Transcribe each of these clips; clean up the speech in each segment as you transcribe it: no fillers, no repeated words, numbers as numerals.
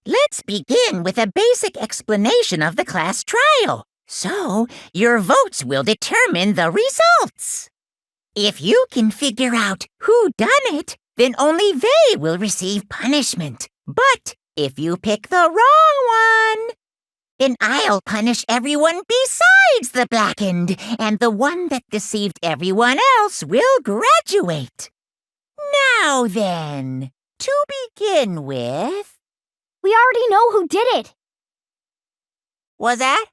Let's begin with a basic explanation of the class trial. So, your votes will determine the results. If you can figure out who done it, then only they will receive punishment. But if you pick the wrong one, then I'll punish everyone besides the blackened, and the one that deceived everyone else will graduate. Now then, to begin with... We already know who did it. Was that?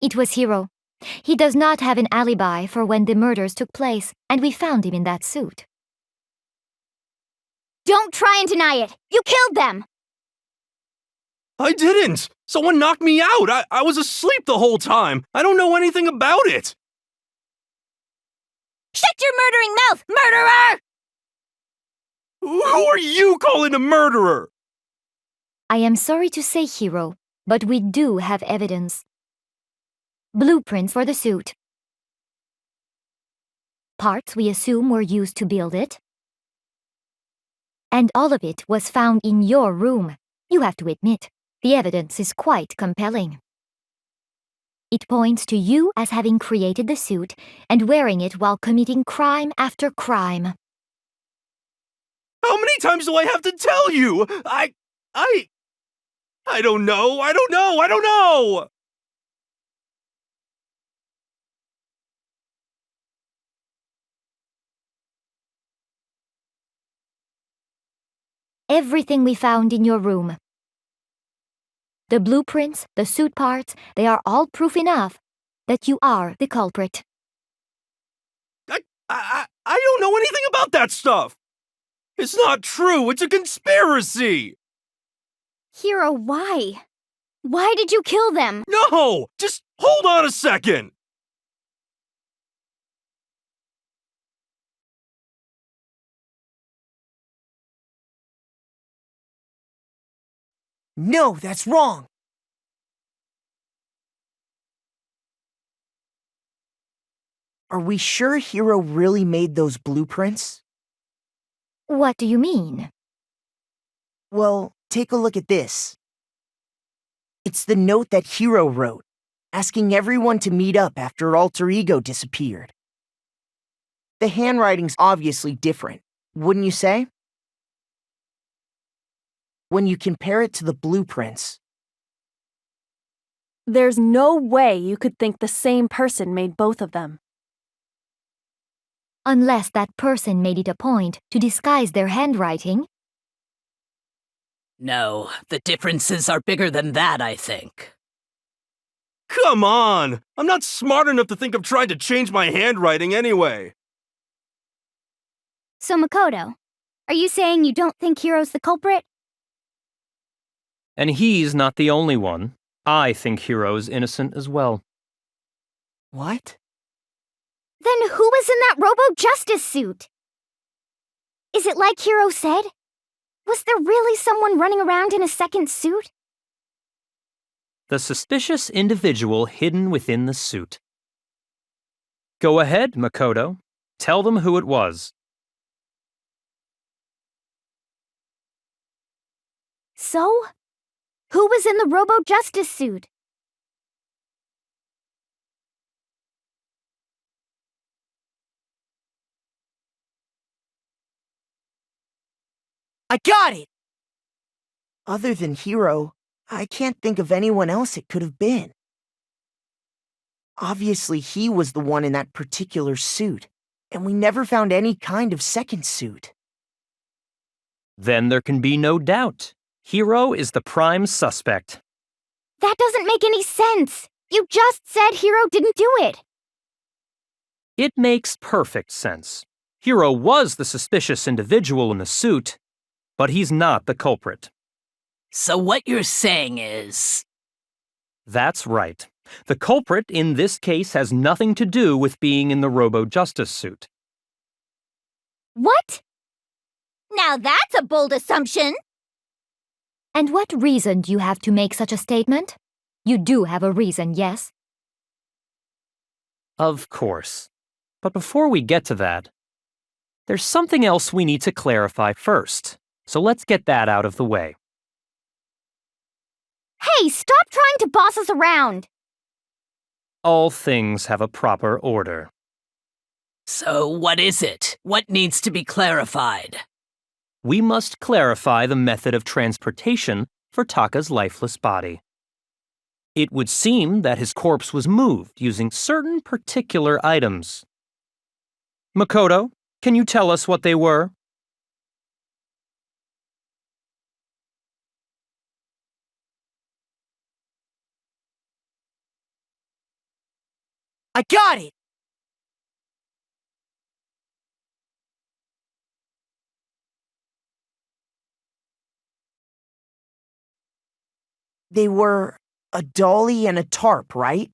It was Hiro. He does not have an alibi for when the murders took place, and we found him in that suit. Don't try and deny it! You killed them! I didn't! Someone knocked me out! I was asleep the whole time! I don't know anything about it! Shut your murdering mouth, murderer! Who are you calling a murderer? I am sorry to say, Hiro, but we do have evidence. Blueprints for the suit. Parts we assume were used to build it. And all of it was found in your room. You have to admit, the evidence is quite compelling. It points to you as having created the suit and wearing it while committing crime after crime. How many times do I have to tell you? I don't know! Everything we found in your room. The blueprints, the suit parts, they are all proof enough that you are the culprit. I don't know anything about that stuff! It's not true! It's a conspiracy! Hiro, why? Why did you kill them? No! Just hold on a second! No, that's wrong! Are we sure Hiro really made those blueprints? What do you mean? Well, take a look at this. It's the note that Hiro wrote, asking everyone to meet up after Alter Ego disappeared. The handwriting's obviously different, wouldn't you say? When you compare it to the blueprints. There's no way you could think the same person made both of them. Unless that person made it a point to disguise their handwriting. No, the differences are bigger than that, I think. Come on! I'm not smart enough to think of trying to change my handwriting anyway. So Makoto, are you saying you don't think Hiro's the culprit? And he's not the only one. I think Hiro's innocent as well. What? Then who was in that Robo-Justice suit? Is it like Hiro said? Was there really someone running around in a second suit? The suspicious individual hidden within the suit. Go ahead, Makoto. Tell them who it was. So? Who was in the Robo-Justice suit? I got it! Other than Hiro, I can't think of anyone else it could have been. Obviously, he was the one in that particular suit, and we never found any kind of second suit. Then there can be no doubt. Hiro is the prime suspect. That doesn't make any sense! You just said Hiro didn't do it! It makes perfect sense. Hiro was the suspicious individual in the suit, but he's not the culprit. So what you're saying is... That's right. The culprit in this case has nothing to do with being in the Robo-Justice suit. What? Now that's a bold assumption! And what reason do you have to make such a statement? You do have a reason, yes? Of course. But before we get to that, there's something else we need to clarify first. So let's get that out of the way. Hey, stop trying to boss us around! All things have a proper order. So what is it? What needs to be clarified? We must clarify the method of transportation for Taka's lifeless body. It would seem that his corpse was moved using certain particular items. Makoto, can you tell us what they were? I got it! They were a dolly and a tarp, right?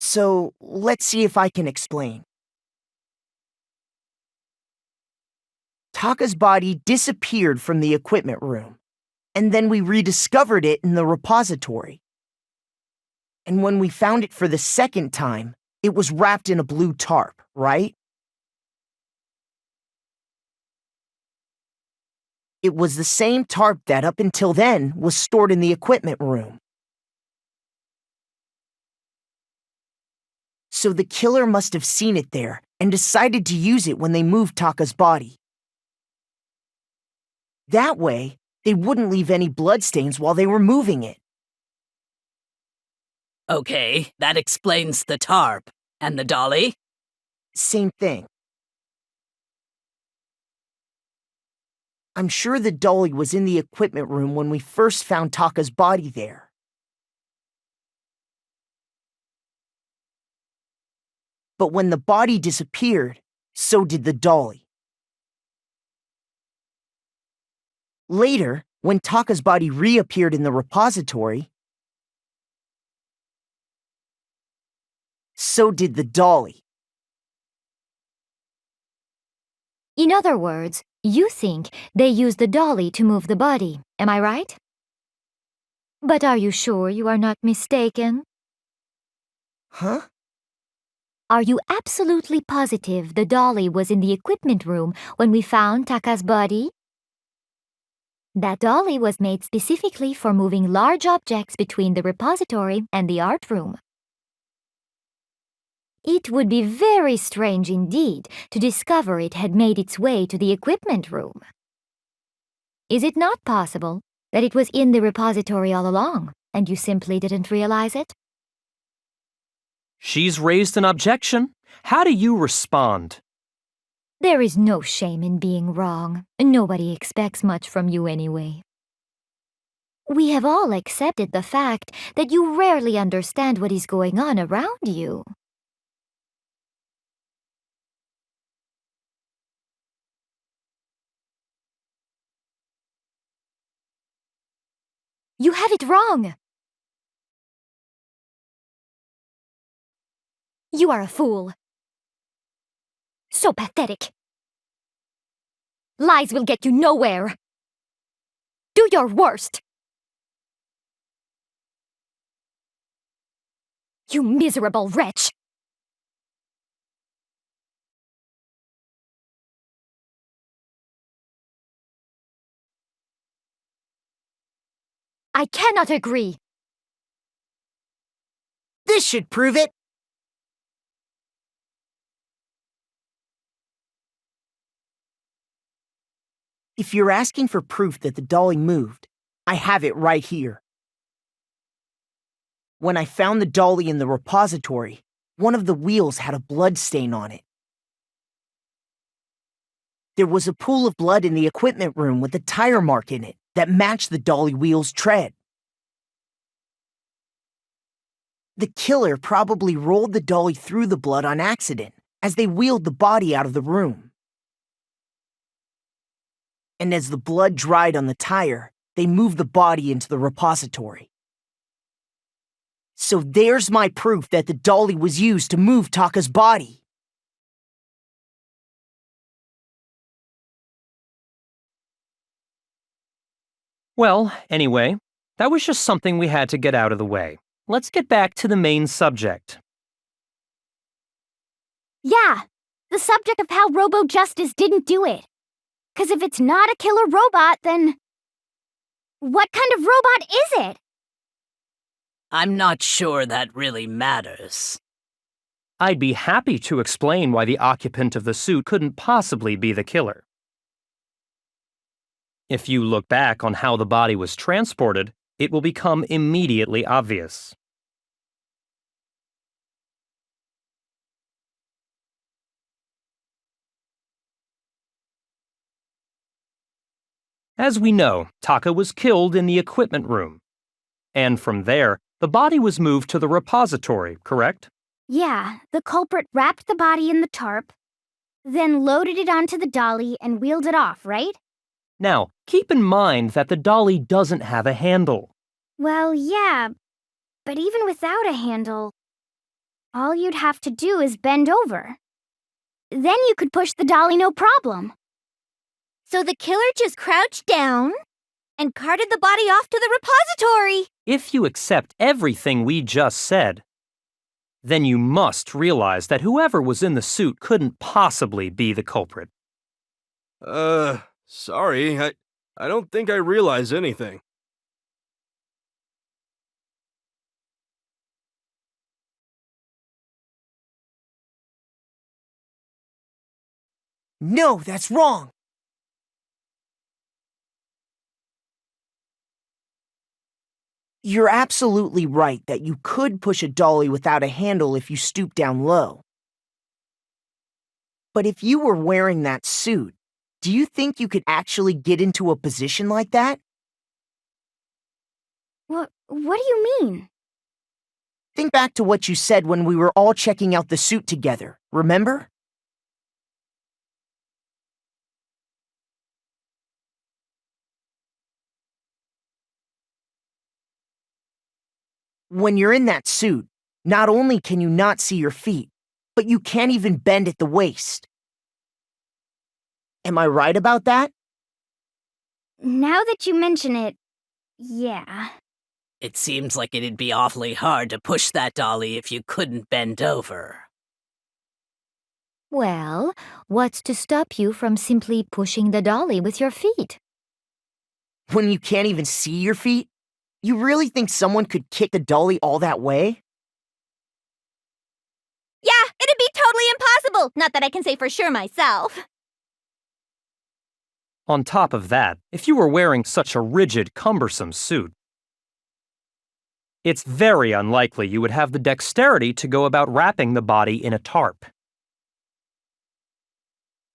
So, let's see if I can explain. Taka's body disappeared from the equipment room, and then we rediscovered it in the repository. And when we found it for the second time, it was wrapped in a blue tarp, right? It was the same tarp that, up until then, was stored in the equipment room. So the killer must have seen it there and decided to use it when they moved Taka's body. That way, they wouldn't leave any bloodstains while they were moving it. Okay, that explains the tarp. And the dolly? Same thing. I'm sure the dolly was in the equipment room when we first found Taka's body there. But when the body disappeared, so did the dolly. Later, when Taka's body reappeared in the repository, so did the dolly. In other words, you think they used the dolly to move the body, am I right? But are you sure you are not mistaken? Huh? Are you absolutely positive the dolly was in the equipment room when we found Taka's body? That dolly was made specifically for moving large objects between the repository and the art room. It would be very strange indeed to discover it had made its way to the equipment room. Is it not possible that it was in the repository all along, and you simply didn't realize it? She's raised an objection. How do you respond? There is no shame in being wrong. Nobody expects much from you anyway. We have all accepted the fact that you rarely understand what is going on around you. You have it wrong! You are a fool. So pathetic. Lies will get you nowhere. Do your worst. You miserable wretch. I cannot agree. This should prove it! If you're asking for proof that the dolly moved, I have it right here. When I found the dolly in the repository, one of the wheels had a blood stain on it. There was a pool of blood in the equipment room with a tire mark in it that matched the dolly wheel's tread. The killer probably rolled the dolly through the blood on accident as they wheeled the body out of the room. And as the blood dried on the tire, they moved the body into the repository. So there's my proof that the dolly was used to move Taka's body. Well, anyway, that was just something we had to get out of the way. Let's get back to the main subject. Yeah, the subject of how Robo Justice didn't do it. 'Cause if it's not a killer robot, then what kind of robot is it? I'm not sure that really matters. I'd be happy to explain why the occupant of the suit couldn't possibly be the killer. If you look back on how the body was transported, it will become immediately obvious. As we know, Taka was killed in the equipment room. And from there, the body was moved to the repository, correct? Yeah, the culprit wrapped the body in the tarp, then loaded it onto the dolly and wheeled it off, right? Now, keep in mind that the dolly doesn't have a handle. Well, yeah, but even without a handle, all you'd have to do is bend over. Then you could push the dolly no problem. So the killer just crouched down and carted the body off to the repository. If you accept everything we just said, then you must realize that whoever was in the suit couldn't possibly be the culprit. Sorry, I don't think I realize anything. No, that's wrong. You're absolutely right that you could push a dolly without a handle if you stoop down low. But if you were wearing that suit, do you think you could actually get into a position like that? What do you mean? Think back to what you said when we were all checking out the suit together, remember? When you're in that suit, not only can you not see your feet, but you can't even bend at the waist. Am I right about that? Now that you mention it, yeah. It seems like it'd be awfully hard to push that dolly if you couldn't bend over. Well, what's to stop you from simply pushing the dolly with your feet? When you can't even see your feet? You really think someone could kick the dolly all that way? Yeah, it'd be totally impossible. Not that I can say for sure myself. On top of that, if you were wearing such a rigid, cumbersome suit, it's very unlikely you would have the dexterity to go about wrapping the body in a tarp.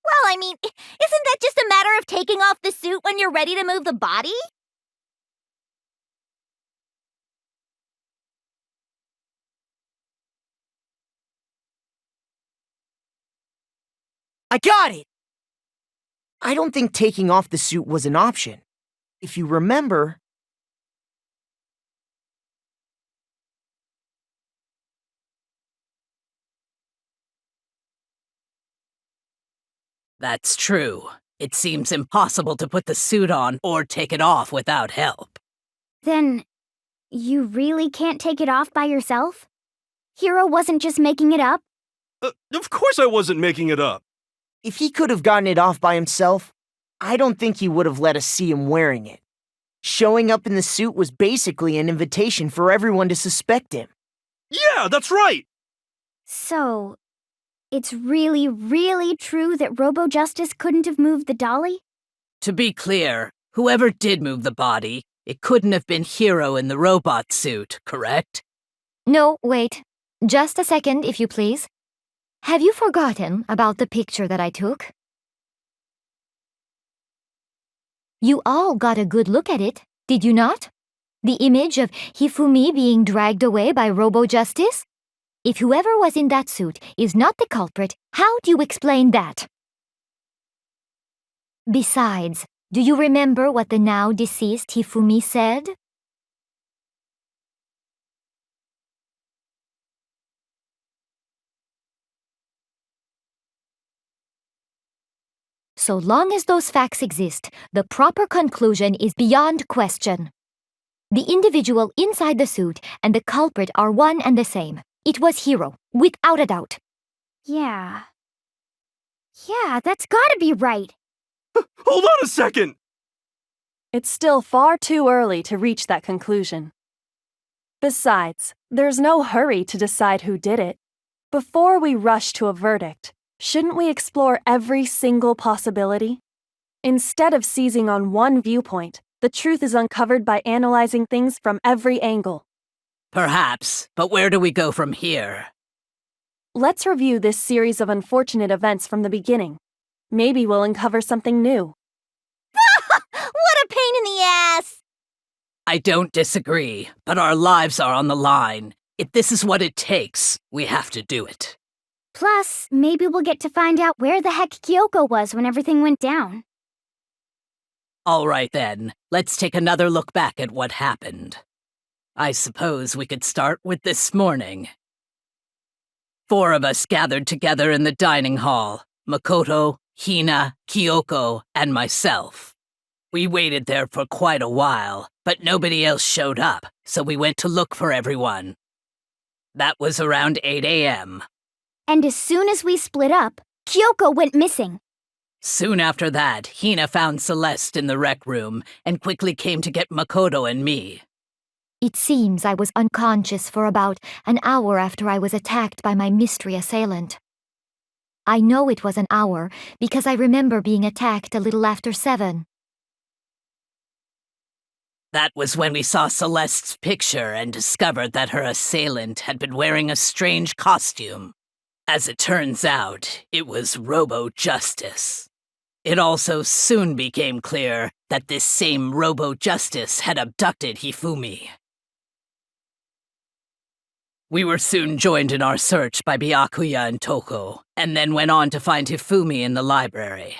Well, I mean, isn't that just a matter of taking off the suit when you're ready to move the body? I got it! I don't think taking off the suit was an option. If you remember... That's true. It seems impossible to put the suit on or take it off without help. Then, you really can't take it off by yourself? Hiro wasn't just making it up? Of course I wasn't making it up. If he could have gotten it off by himself, I don't think he would have let us see him wearing it. Showing up in the suit was basically an invitation for everyone to suspect him. Yeah, that's right! So, it's really, really true that Robo-Justice couldn't have moved the dolly? To be clear, whoever did move the body, it couldn't have been Hiro in the robot suit, correct? No, wait. Just a second, if you please. Have you forgotten about the picture that I took? You all got a good look at it, did you not? The image of Hifumi being dragged away by Robo-Justice? If whoever was in that suit is not the culprit, how do you explain that? Besides, do you remember what the now deceased Hifumi said? So long as those facts exist, the proper conclusion is beyond question. The individual inside the suit and the culprit are one and the same. It was Hiro, without a doubt. Yeah. Yeah, that's gotta be right. Hold on a second! It's still far too early to reach that conclusion. Besides, there's no hurry to decide who did it. Before we rush to a verdict, shouldn't we explore every single possibility? Instead of seizing on one viewpoint, the truth is uncovered by analyzing things from every angle. Perhaps, but where do we go from here? Let's review this series of unfortunate events from the beginning. Maybe we'll uncover something new. What a pain in the ass! I don't disagree, but our lives are on the line. If this is what it takes, we have to do it. Plus, maybe we'll get to find out where the heck Kyoko was when everything went down. All right then, let's take another look back at what happened. I suppose we could start with this morning. 4 of us gathered together in the dining hall: Makoto, Hina, Kyoko, and myself. We waited there for quite a while, but nobody else showed up, so we went to look for everyone. That was around 8 a.m. And as soon as we split up, Kyoko went missing. Soon after that, Hina found Celeste in the rec room and quickly came to get Makoto and me. It seems I was unconscious for about an hour after I was attacked by my mystery assailant. I know it was an hour because I remember being attacked a little after 7. That was when we saw Celeste's picture and discovered that her assailant had been wearing a strange costume. As it turns out, it was Robo-Justice. It also soon became clear that this same Robo-Justice had abducted Hifumi. We were soon joined in our search by Byakuya and Toko, and then went on to find Hifumi in the library.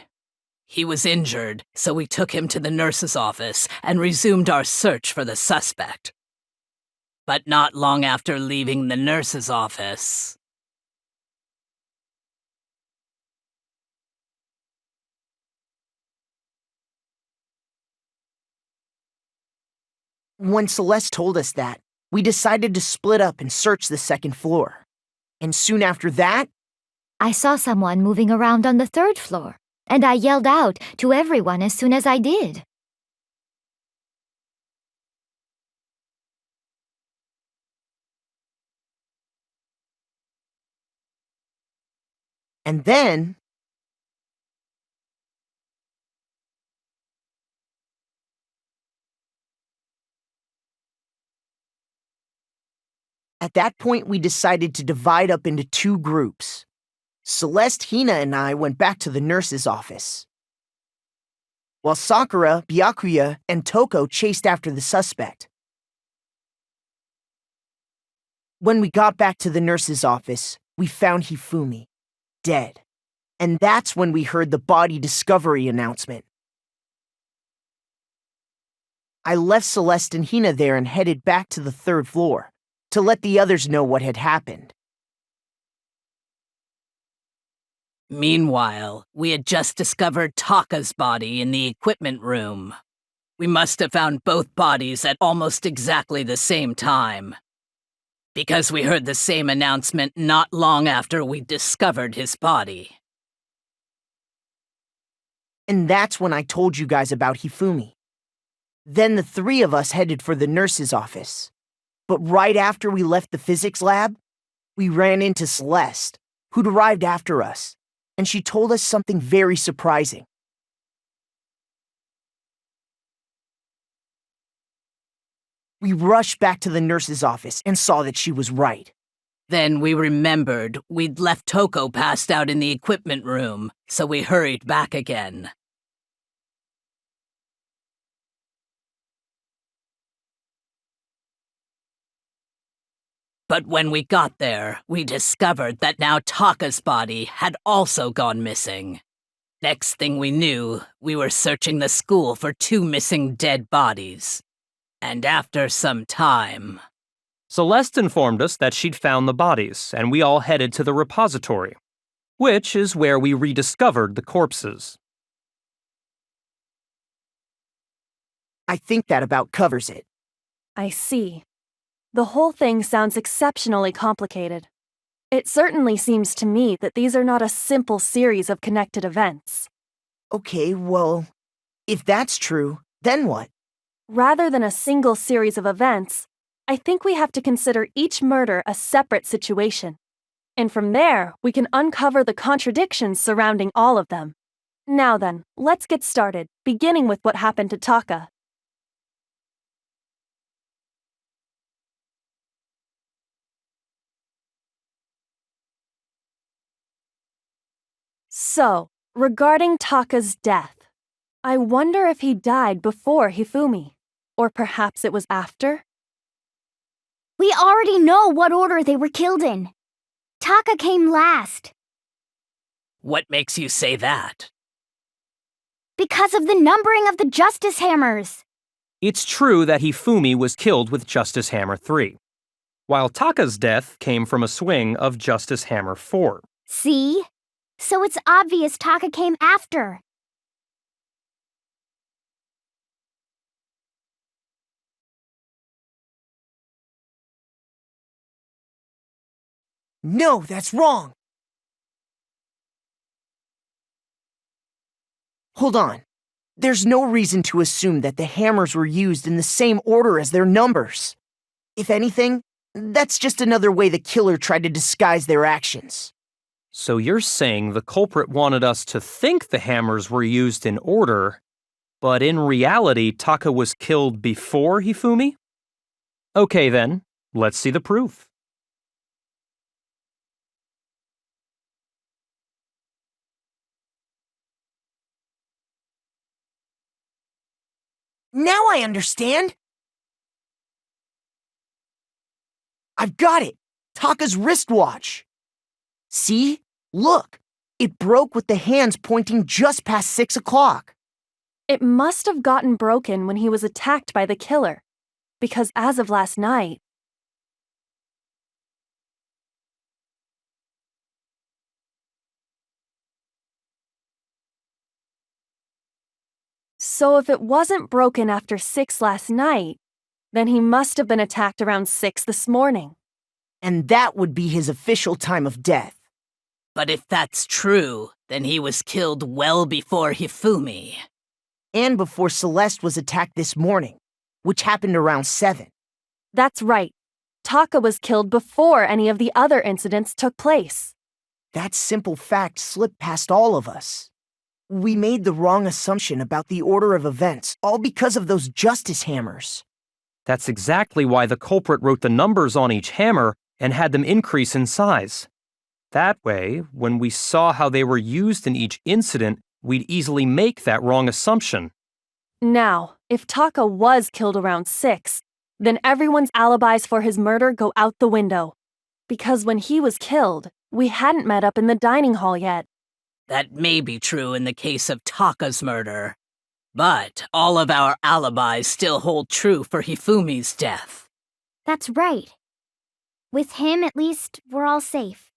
He was injured, so we took him to the nurse's office and resumed our search for the suspect. But not long after leaving the nurse's office... When Celeste told us that, we decided to split up and search the 2nd floor. And soon after that, I saw someone moving around on the 3rd floor, and I yelled out to everyone as soon as I did. and then... At that point, we decided to divide up into 2 groups. Celeste, Hina, and I went back to the nurse's office, while Sakura, Byakuya, and Toko chased after the suspect. When we got back to the nurse's office, we found Hifumi, dead. And that's when we heard the body discovery announcement. I left Celeste and Hina there and headed back to the 3rd floor to let the others know what had happened. Meanwhile, we had just discovered Taka's body in the equipment room. We must have found both bodies at almost exactly the same time, because we heard the same announcement not long after we discovered his body. And that's when I told you guys about Hifumi. Then the 3 of us headed for the nurse's office. But right after we left the physics lab, we ran into Celeste, who'd arrived after us, and she told us something very surprising. We rushed back to the nurse's office and saw that she was right. Then we remembered we'd left Toko passed out in the equipment room, so we hurried back again. But when we got there, we discovered that now Taka's body had also gone missing. Next thing we knew, we were searching the school for 2 missing dead bodies. And after some time... Celeste informed us that she'd found the bodies, and we all headed to the repository, which is where we rediscovered the corpses. I think that about covers it. I see. The whole thing sounds exceptionally complicated. It certainly seems to me that these are not a simple series of connected events. Okay, well, if that's true, then what? Rather than a single series of events, I think we have to consider each murder a separate situation. And from there, we can uncover the contradictions surrounding all of them. Now then, let's get started, beginning with what happened to Taka. So, regarding Taka's death, I wonder if he died before Hifumi, or perhaps it was after? We already know what order they were killed in. Taka came last. What makes you say that? Because of the numbering of the Justice Hammers. It's true that Hifumi was killed with Justice Hammer 3, while Taka's death came from a swing of Justice Hammer 4. See? So it's obvious Taka came after. No, that's wrong. Hold on. There's no reason to assume that the hammers were used in the same order as their numbers. If anything, that's just another way the killer tried to disguise their actions. So you're saying the culprit wanted us to think the hammers were used in order, but in reality Taka was killed before Hifumi? Okay then, let's see the proof. Now I understand! I've got it! Taka's wristwatch! See? Look! It broke with the hands pointing just past 6 o'clock. It must have gotten broken when he was attacked by the killer, because as of last night, so if it wasn't broken after 6 last night, then he must have been attacked around 6 this morning. And that would be his official time of death. But if that's true, then he was killed well before Hifumi. And before Celeste was attacked this morning, which happened around 7. That's right. Taka was killed before any of the other incidents took place. That simple fact slipped past all of us. We made the wrong assumption about the order of events, all because of those justice hammers. That's exactly why the culprit wrote the numbers on each hammer and had them increase in size. That way, when we saw how they were used in each incident, we'd easily make that wrong assumption. Now, if Taka was killed around 6, then everyone's alibis for his murder go out the window. Because when he was killed, we hadn't met up in the dining hall yet. That may be true in the case of Taka's murder. But all of our alibis still hold true for Hifumi's death. That's right. With him, at least, we're all safe.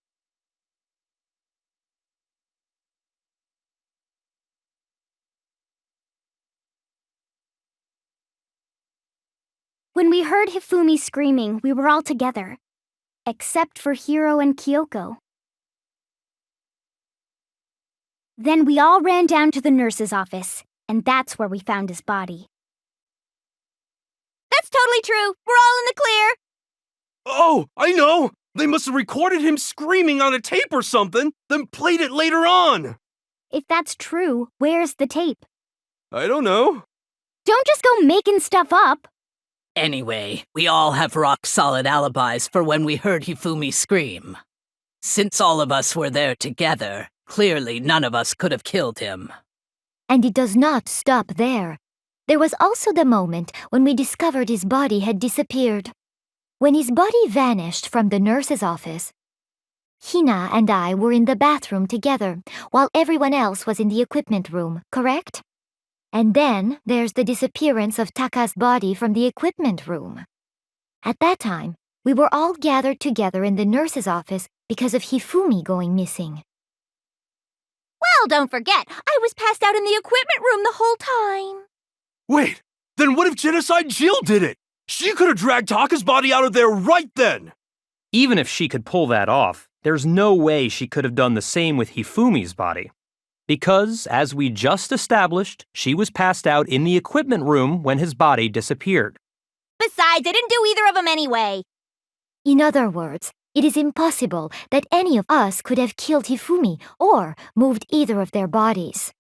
When we heard Hifumi screaming, we were all together. Except for Hiro and Kyoko. Then we all ran down to the nurse's office, and that's where we found his body. That's totally true! We're all in the clear! Oh, I know! They must have recorded him screaming on a tape or something, then played it later on! If that's true, where's the tape? I don't know. Don't just go making stuff up! Anyway, we all have rock-solid alibis for when we heard Hifumi scream. Since all of us were there together, clearly none of us could have killed him. And it does not stop there. There was also the moment when we discovered his body had disappeared. When his body vanished from the nurse's office, Hina and I were in the bathroom together, while everyone else was in the equipment room, correct? And then there's the disappearance of Taka's body from the equipment room. At that time, we were all gathered together in the nurse's office because of Hifumi going missing. Well, don't forget, I was passed out in the equipment room the whole time. Wait, then what if Genocide Jill did it? She could have dragged Taka's body out of there right then! Even if she could pull that off, there's no way she could have done the same with Hifumi's body. Because, as we just established, she was passed out in the equipment room when his body disappeared. Besides, I didn't do either of them anyway. In other words, it is impossible that any of us could have killed Hifumi or moved either of their bodies.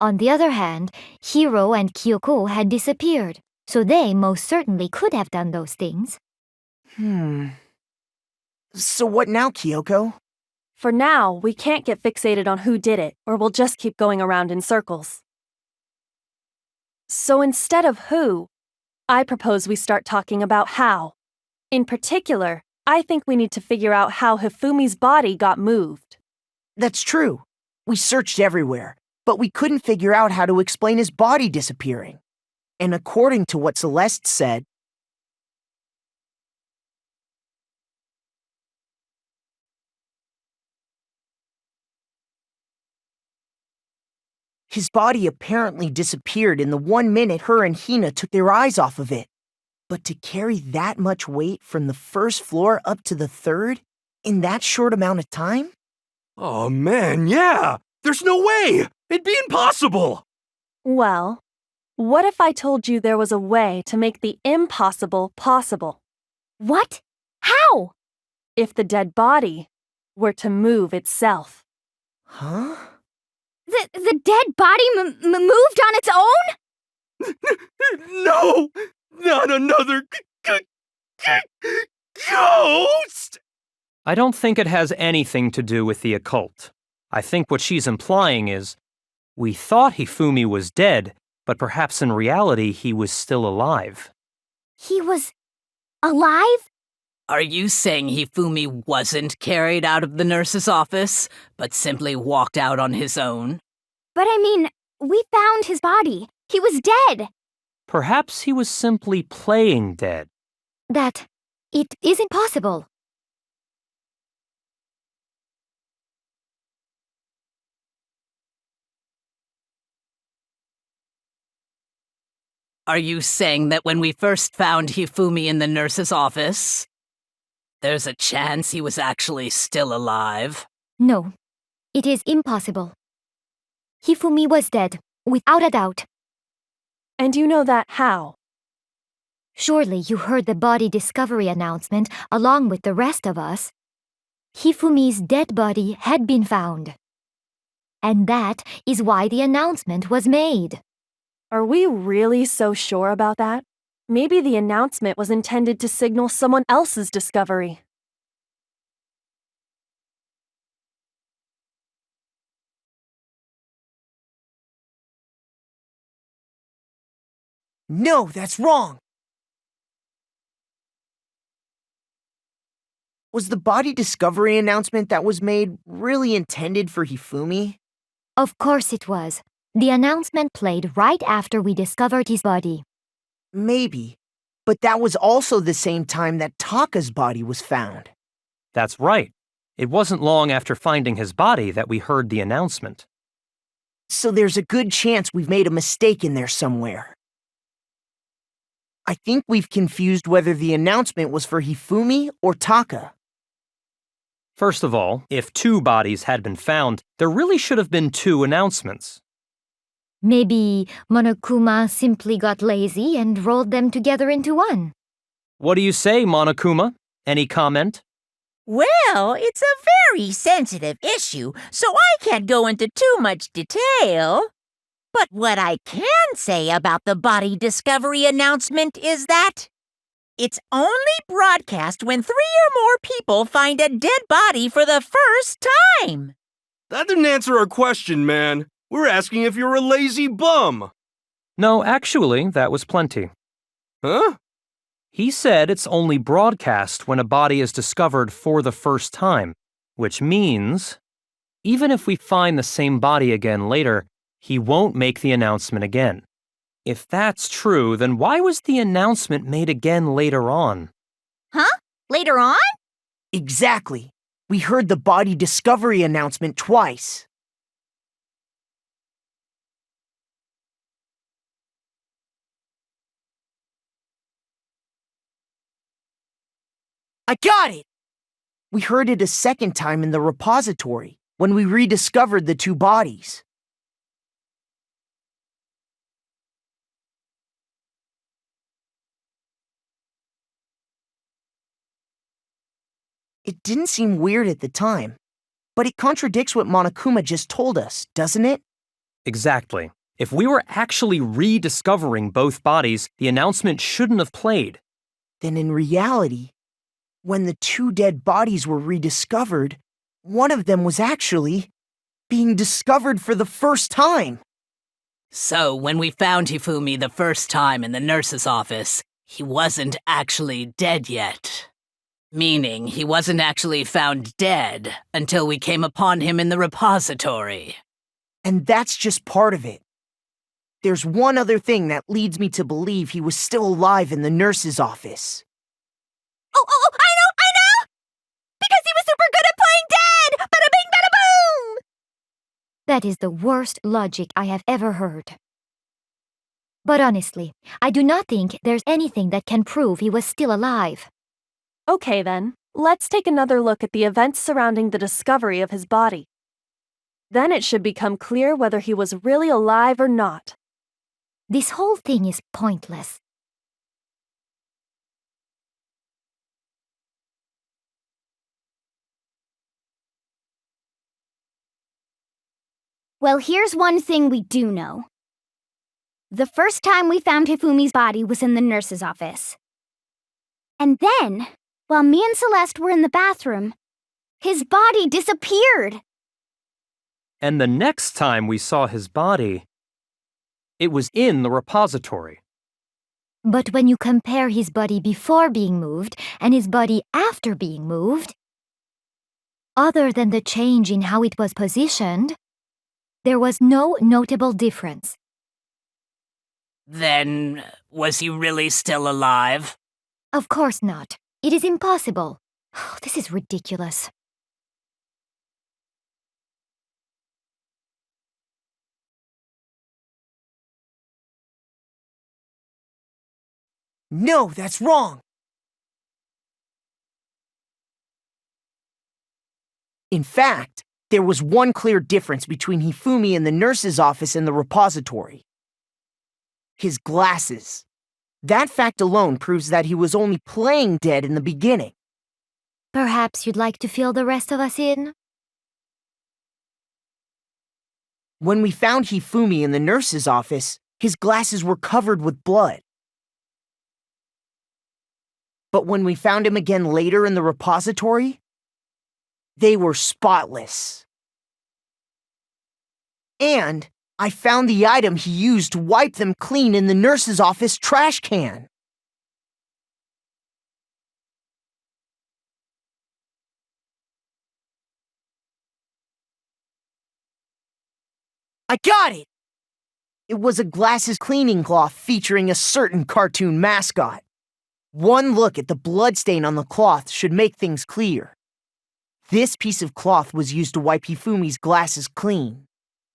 On the other hand, Hiro and Kyoko had disappeared, so they most certainly could have done those things. So what now, Kyoko? For now, we can't get fixated on who did it, or we'll just keep going around in circles. So instead of who, I propose we start talking about how. In particular, I think we need to figure out how Hifumi's body got moved. That's true. We searched everywhere, but we couldn't figure out how to explain his body disappearing. And according to what Celeste said, his body apparently disappeared in the 1 minute her and Hina took their eyes off of it. But to carry that much weight from the first floor up to the third in that short amount of time? Oh man, yeah! There's no way! It'd be impossible! Well, what if I told you there was a way to make the impossible possible? What? How? If the dead body were to move itself. Huh? The dead body moved on its own? No! Not another ghost! I don't think it has anything to do with the occult. I think what she's implying is, we thought Hifumi was dead, but perhaps in reality he was still alive. He was alive? Are you saying Hifumi wasn't carried out of the nurse's office, but simply walked out on his own? But I mean, we found his body. He was dead. Perhaps he was simply playing dead. That it isn't possible. Are you saying that when we first found Hifumi in the nurse's office, there's a chance he was actually still alive? No, it is impossible. Hifumi was dead, without a doubt. And you know that how? Surely you heard the body discovery announcement along with the rest of us. Hifumi's dead body had been found. And that is why the announcement was made. Are we really so sure about that? Maybe the announcement was intended to signal someone else's discovery. No, that's wrong. Was the body discovery announcement that was made really intended for Hifumi? Of course it was. The announcement played right after we discovered his body. Maybe, but that was also the same time that Taka's body was found. That's right. It wasn't long after finding his body that we heard the announcement. So there's a good chance we've made a mistake in there somewhere. I think we've confused whether the announcement was for Hifumi or Taka. First of all, if 2 bodies had been found, there really should have been 2 announcements. Maybe Monokuma simply got lazy and rolled them together into one. What do you say, Monokuma? Any comment? Well, it's a very sensitive issue, so I can't go into too much detail. But what I can say about the body discovery announcement is that it's only broadcast when 3 or more people find a dead body for the first time. That didn't answer our question, man. We're asking if you're a lazy bum. No, actually, that was plenty. Huh? He said it's only broadcast when a body is discovered for the first time, which means, even if we find the same body again later, he won't make the announcement again. If that's true, then why was the announcement made again later on? Huh? Later on? Exactly. We heard the body discovery announcement twice. I got it! We heard it a second time in the repository, when we rediscovered the 2 bodies. It didn't seem weird at the time, but it contradicts what Monokuma just told us, doesn't it? Exactly. If we were actually rediscovering both bodies, the announcement shouldn't have played. Then in reality, when the two dead bodies were rediscovered, one of them was actually being discovered for the first time. So, when we found Hifumi the first time in the nurse's office, he wasn't actually dead yet. Meaning, he wasn't actually found dead until we came upon him in the repository. And that's just part of it. There's one other thing that leads me to believe he was still alive in the nurse's office. Oh, I know! Because he was super good at playing dead! Bada bing, bada boom! That is the worst logic I have ever heard. But honestly, I do not think there's anything that can prove he was still alive. Okay then, let's take another look at the events surrounding the discovery of his body. Then it should become clear whether he was really alive or not. This whole thing is pointless. Well, here's one thing we do know. The first time we found Hifumi's body was in the nurse's office. And then, while me and Celeste were in the bathroom, his body disappeared. And the next time we saw his body, it was in the repository. But when you compare his body before being moved and his body after being moved, other than the change in how it was positioned, there was no notable difference. Then, was he really still alive? Of course not. It is impossible. This is ridiculous. No, that's wrong. In fact, there was one clear difference between Hifumi in the nurse's office and the repository. His glasses. That fact alone proves that he was only playing dead in the beginning. Perhaps you'd like to fill the rest of us in? When we found Hifumi in the nurse's office, his glasses were covered with blood. But when we found him again later in the repository, they were spotless. And I found the item he used to wipe them clean in the nurse's office trash can. I got it! It was a glasses cleaning cloth featuring a certain cartoon mascot. One look at the bloodstain on the cloth should make things clear. This piece of cloth was used to wipe Hifumi's glasses clean.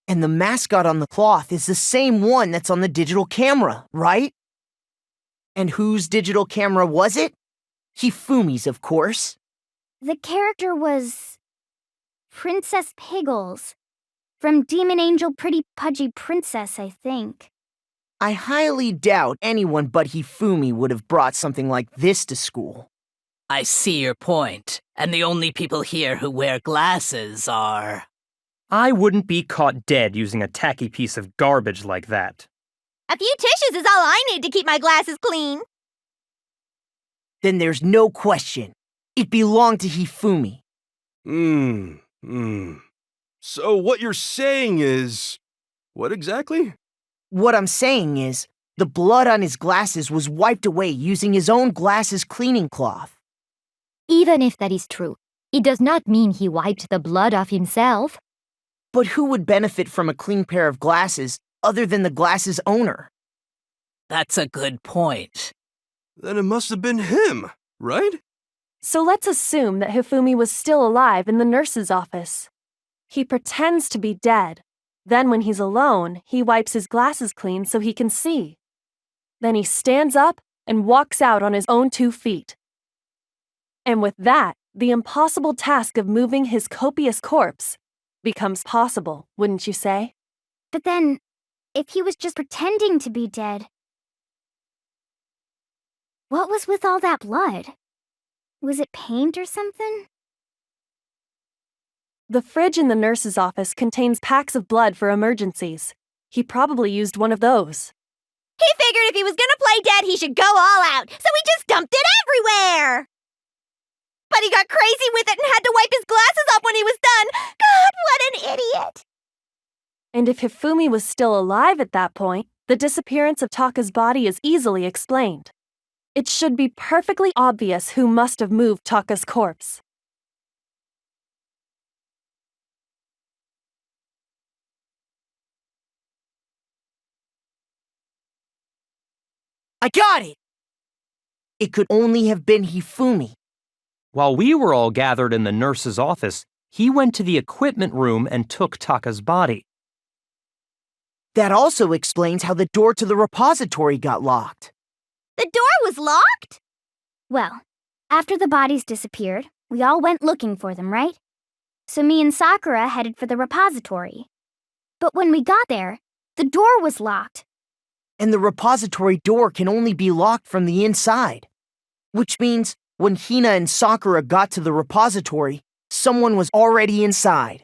And the mascot on the cloth is the same one that's on the digital camera, right? And whose digital camera was it? Hifumi's, of course. The character was Princess Piggles from Demon Angel Pretty Pudgy Princess, I think. I highly doubt anyone but Hifumi would have brought something like this to school. I see your point, and the only people here who wear glasses are... I wouldn't be caught dead using a tacky piece of garbage like that. A few tissues is all I need to keep my glasses clean. Then there's no question. It belonged to Hifumi. So what you're saying is... what exactly? What I'm saying is, the blood on his glasses was wiped away using his own glasses cleaning cloth. Even if that is true, it does not mean he wiped the blood off himself. But who would benefit from a clean pair of glasses other than the glasses owner? That's a good point. Then it must have been him, right? So let's assume that Hifumi was still alive in the nurse's office. He pretends to be dead. Then when he's alone, he wipes his glasses clean so he can see. Then he stands up and walks out on his own 2 feet. And with that, the impossible task of moving his copious corpse becomes possible, wouldn't you say? But then, if he was just pretending to be dead, what was with all that blood? Was it paint or something? The fridge in the nurse's office contains packs of blood for emergencies. He probably used one of those. He figured if he was gonna play dead, he should go all out, so he just dumped it everywhere! But he got crazy with it and had to wipe his glasses off when he was done! God, what an idiot! And if Hifumi was still alive at that point, the disappearance of Taka's body is easily explained. It should be perfectly obvious who must have moved Taka's corpse. I got it! It could only have been Hifumi. While we were all gathered in the nurse's office, he went to the equipment room and took Taka's body. That also explains how the door to the repository got locked. The door was locked? Well, after the bodies disappeared, we all went looking for them, right? So me and Sakura headed for the repository. But when we got there, the door was locked. And the repository door can only be locked from the inside. Which means when Hina and Sakura got to the repository, someone was already inside.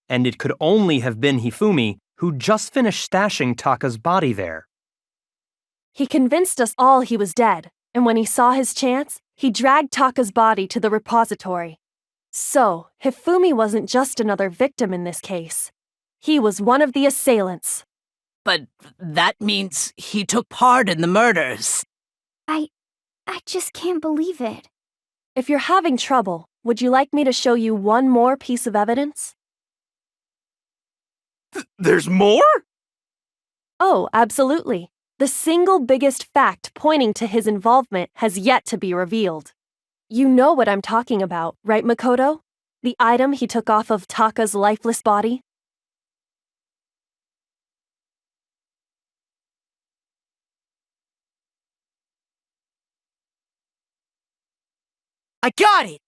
And it could only have been Hifumi, who just finished stashing Taka's body there. He convinced us all he was dead, and when he saw his chance, he dragged Taka's body to the repository. So, Hifumi wasn't just another victim in this case. He was one of the assailants. But that means he took part in the murders. I just can't believe it. If you're having trouble, would you like me to show you one more piece of evidence? There's more? Oh, absolutely. The single biggest fact pointing to his involvement has yet to be revealed. You know what I'm talking about, right, Makoto? The item he took off of Taka's lifeless body? I got it!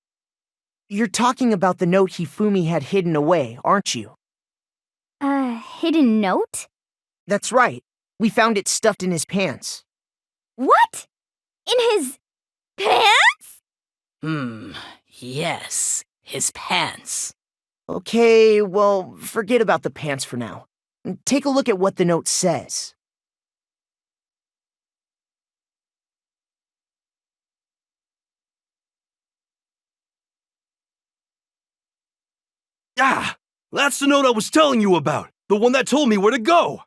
You're talking about the note Hifumi had hidden away, aren't you? A hidden note? That's right. We found it stuffed in his pants. What? In his pants? Yes, his pants. Okay, well, forget about the pants for now. Take a look at what the note says. Ah! That's the note I was telling you about! The one that told me where to go!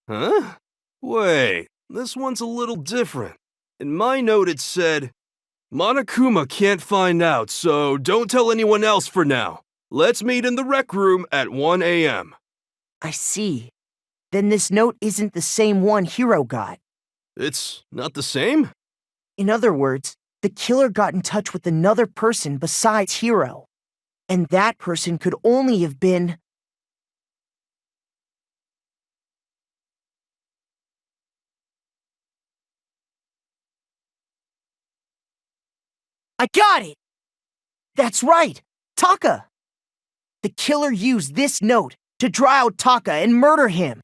Huh? Wait, this one's a little different. In my note it said, Monokuma can't find out, so don't tell anyone else for now. Let's meet in the rec room at 1 a.m. I see. Then this note isn't the same one Hiro got. It's not the same? In other words, the killer got in touch with another person besides Hiro. And that person could only have been... I got it! That's right! Taka! The killer used this note to draw out Taka and murder him.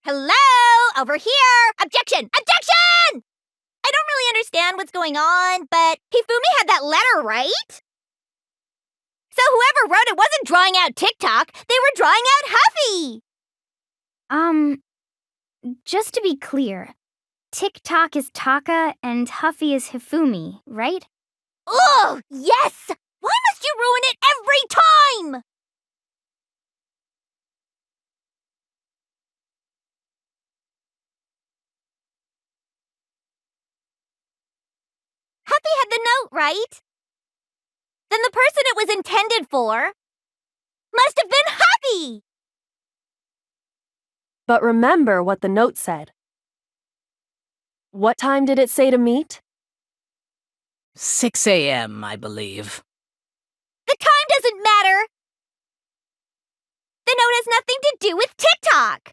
Hello? Over here! Objection! Objection! I don't really understand what's going on, but Hifumi had that letter, right? So whoever wrote it wasn't drawing out TikTok, they were drawing out Huffy! Just to be clear, TikTok is Taka and Huffy is Hifumi, right? Oh, yes! Why must you ruin it every time? Huffy had the note, right? Then the person it was intended for must have been Huffy! But remember what the note said. What time did it say to meet? 6 a.m., I believe. The time doesn't matter! The note has nothing to do with TikTok!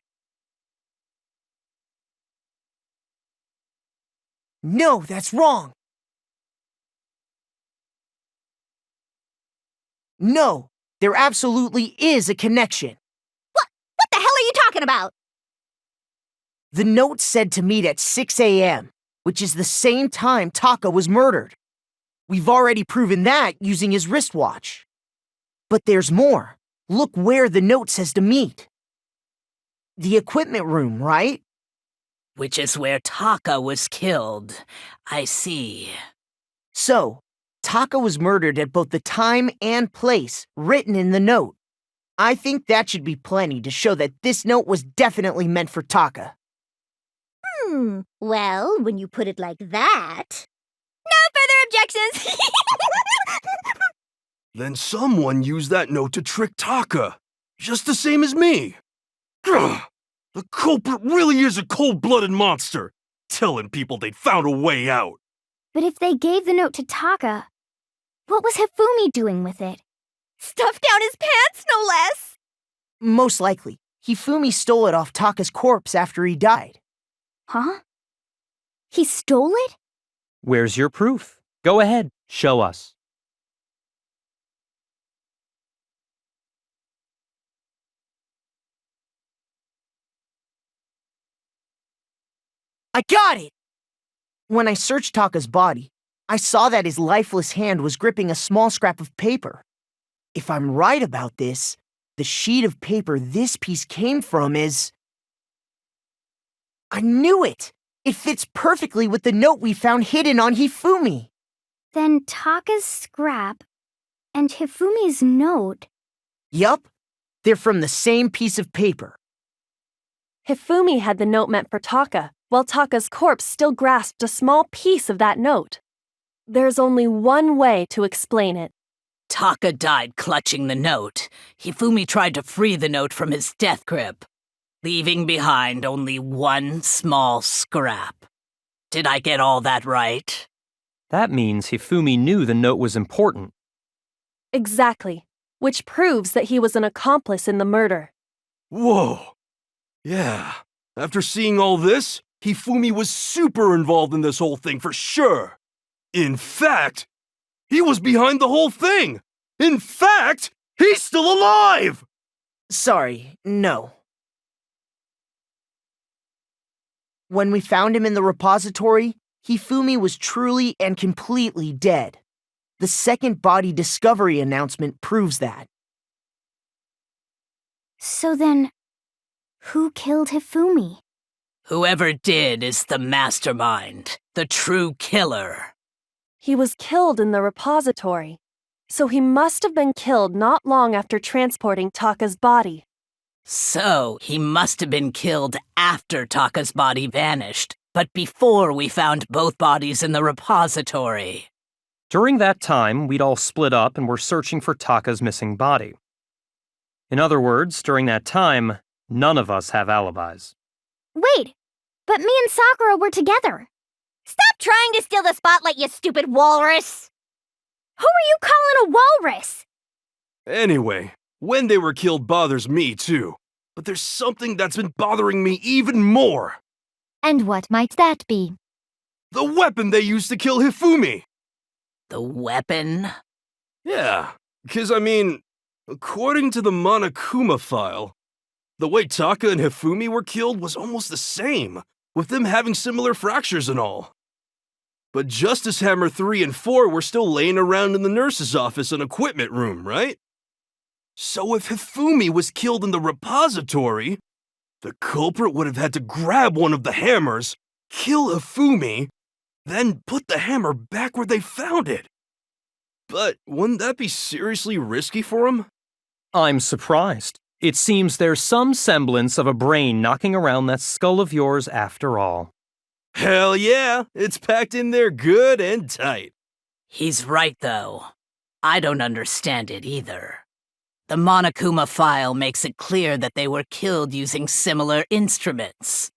No, that's wrong. No, there absolutely is a connection. What the hell are you talking about? The note said to meet at 6 a.m., which is the same time Taka was murdered. We've already proven that using his wristwatch. But there's more. Look where the note says to meet. The equipment room, right? Which is where Taka was killed. I see. So, Taka was murdered at both the time and place written in the note. I think that should be plenty to show that this note was definitely meant for Taka. Well, when you put it like that... No further objections! Then someone used that note to trick Taka, just the same as me. Ugh, the culprit really is a cold-blooded monster, telling people they'd found a way out. But if they gave the note to Taka, what was Hifumi doing with it? Stuffed down his pants, no less! Most likely, Hifumi stole it off Taka's corpse after he died. Huh? He stole it? Where's your proof? Go ahead, show us. I got it! When I searched Taka's body, I saw that his lifeless hand was gripping a small scrap of paper. If I'm right about this, the sheet of paper this piece came from is... I knew it! It fits perfectly with the note we found hidden on Hifumi. Then Taka's scrap and Hifumi's note. Yup, they're from the same piece of paper. Hifumi had the note meant for Taka, while Taka's corpse still grasped a small piece of that note. There's only one way to explain it. Taka died clutching the note. Hifumi tried to free the note from his death grip, leaving behind only one small scrap. Did I get all that right? That means Hifumi knew the note was important. Exactly, which proves that he was an accomplice in the murder. Whoa. Yeah, after seeing all this, Hifumi was super involved in this whole thing for sure. In fact, he was behind the whole thing. In fact, he's still alive! Sorry, no. When we found him in the repository, Hifumi was truly and completely dead. The second body discovery announcement proves that. So then, who killed Hifumi? Whoever did is the mastermind, the true killer. He was killed in the repository, so he must have been killed not long after transporting Taka's body. So, he must have been killed after Taka's body vanished, but before we found both bodies in the repository. During that time, we'd all split up and were searching for Taka's missing body. In other words, during that time, none of us have alibis. Wait, but me and Sakura were together. Stop trying to steal the spotlight, you stupid walrus! Who are you calling a walrus? Anyway, when they were killed bothers me too. But there's something that's been bothering me even more. And what might that be? The weapon they used to kill Hifumi. The weapon? Yeah, because according to the Monokuma file, the way Taka and Hifumi were killed was almost the same, with them having similar fractures and all. But Justice Hammer 3 and 4 were still laying around in the nurse's office and equipment room, right? So if Hifumi was killed in the repository, the culprit would have had to grab one of the hammers, kill Hifumi, then put the hammer back where they found it. But wouldn't that be seriously risky for him? I'm surprised. It seems there's some semblance of a brain knocking around that skull of yours after all. Hell yeah, it's packed in there good and tight. He's right, though. I don't understand it either. The Monokuma file makes it clear that they were killed using similar instruments.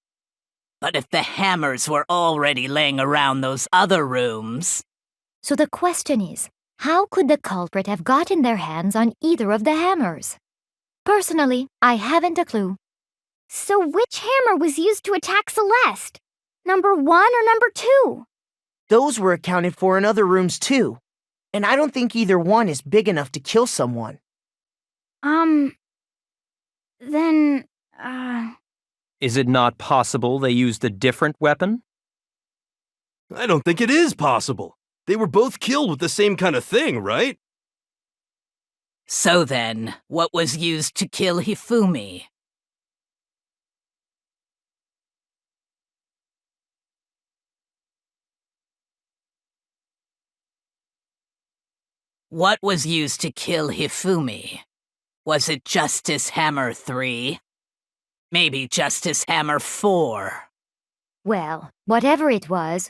But if the hammers were already laying around those other rooms... So the question is, how could the culprit have gotten their hands on either of the hammers? Personally, I haven't a clue. So which hammer was used to attack Celeste? Number 1 or number 2? Those were accounted for in other rooms too. And I don't think either one is big enough to kill someone. Then, Is it not possible they used a different weapon? I don't think it is possible. They were both killed with the same kind of thing, right? So then, what was used to kill Hifumi? What was used to kill Hifumi? Was it Justice Hammer 3? Maybe Justice Hammer 4? Well, whatever it was,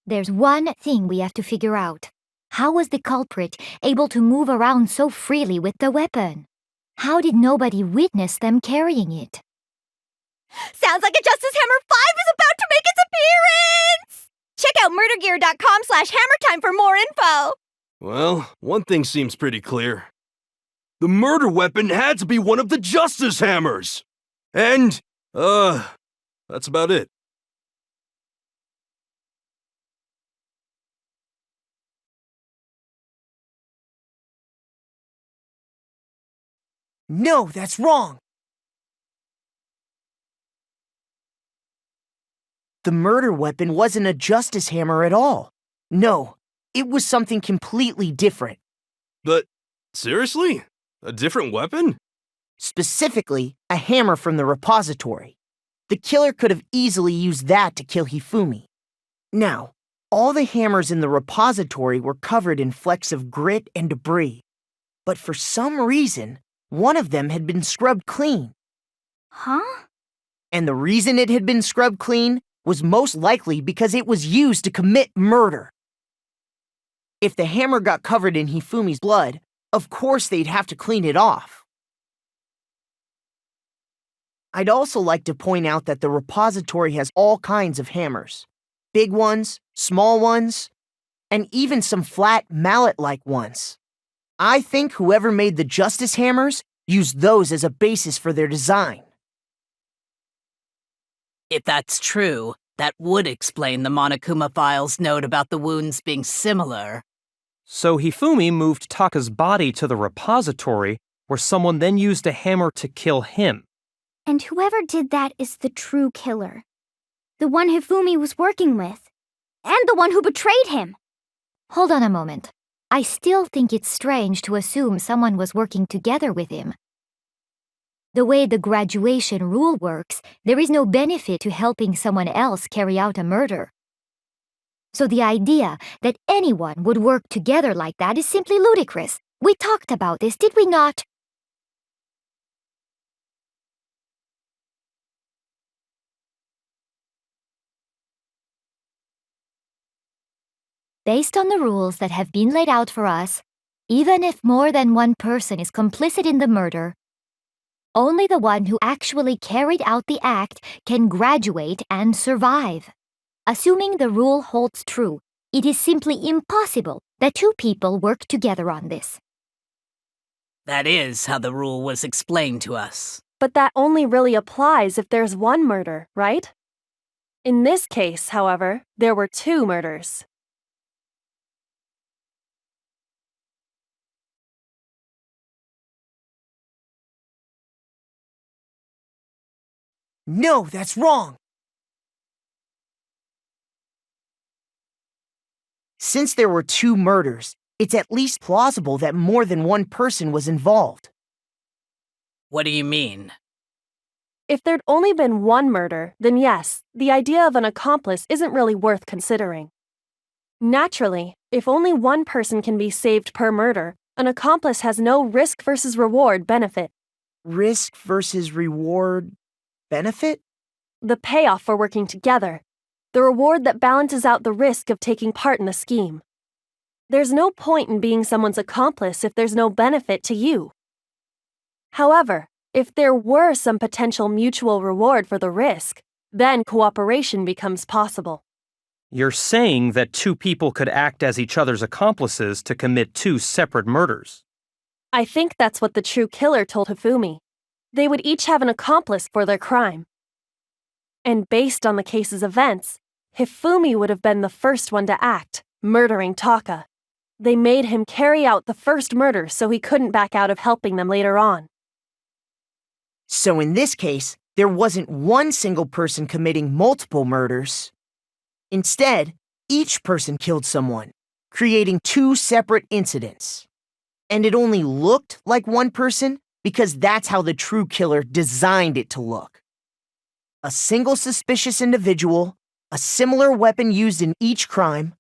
there's one thing we have to figure out. How was the culprit able to move around so freely with the weapon? How did nobody witness them carrying it? Sounds like a Justice Hammer 5 is about to make its appearance! Check out murdergear.com/hammertime for more info! Well, one thing seems pretty clear. The murder weapon had to be one of the Justice Hammers! And, that's about it. No, that's wrong. The murder weapon wasn't a justice hammer at all. No, it was something completely different. But, seriously? A different weapon? Specifically, a hammer from the repository. The killer could have easily used that to kill Hifumi. Now, all the hammers in the repository were covered in flecks of grit and debris. But for some reason, one of them had been scrubbed clean. Huh? And the reason it had been scrubbed clean was most likely because it was used to commit murder. If the hammer got covered in Hifumi's blood, of course they'd have to clean it off. I'd also like to point out that the repository has all kinds of hammers. Big ones, small ones, and even some flat mallet-like ones. I think whoever made the Justice Hammers used those as a basis for their design. If that's true, that would explain the Monokuma file's note about the wounds being similar. So Hifumi moved Taka's body to the repository, where someone then used a hammer to kill him. And whoever did that is the true killer. The one Hifumi was working with. And the one who betrayed him. Hold on a moment. I still think it's strange to assume someone was working together with him. The way the graduation rule works, there is no benefit to helping someone else carry out a murder. So the idea that anyone would work together like that is simply ludicrous. We talked about this, did we not? Based on the rules that have been laid out for us, even if more than one person is complicit in the murder, only the one who actually carried out the act can graduate and survive. Assuming the rule holds true, it is simply impossible that two people work together on this. That is how the rule was explained to us. But that only really applies if there's one murder, right? In this case, however, there were two murders. No, that's wrong. Since there were two murders, it's at least plausible that more than one person was involved. What do you mean? If there'd only been one murder, then yes, the idea of an accomplice isn't really worth considering. Naturally, if only one person can be saved per murder, an accomplice has no risk versus reward benefit. Risk versus reward benefit? The payoff for working together. The reward that balances out the risk of taking part in the scheme. There's no point in being someone's accomplice if there's no benefit to you. However, if there were some potential mutual reward for the risk, then cooperation becomes possible. You're saying that two people could act as each other's accomplices to commit two separate murders. I think that's what the true killer told Hifumi. They would each have an accomplice for their crime. And based on the case's events, Hifumi would have been the first one to act, murdering Taka. They made him carry out the first murder so he couldn't back out of helping them later on. So in this case, there wasn't one single person committing multiple murders. Instead, each person killed someone, creating two separate incidents. And it only looked like one person because that's how the true killer designed it to look. A single suspicious individual, a similar weapon used in each crime,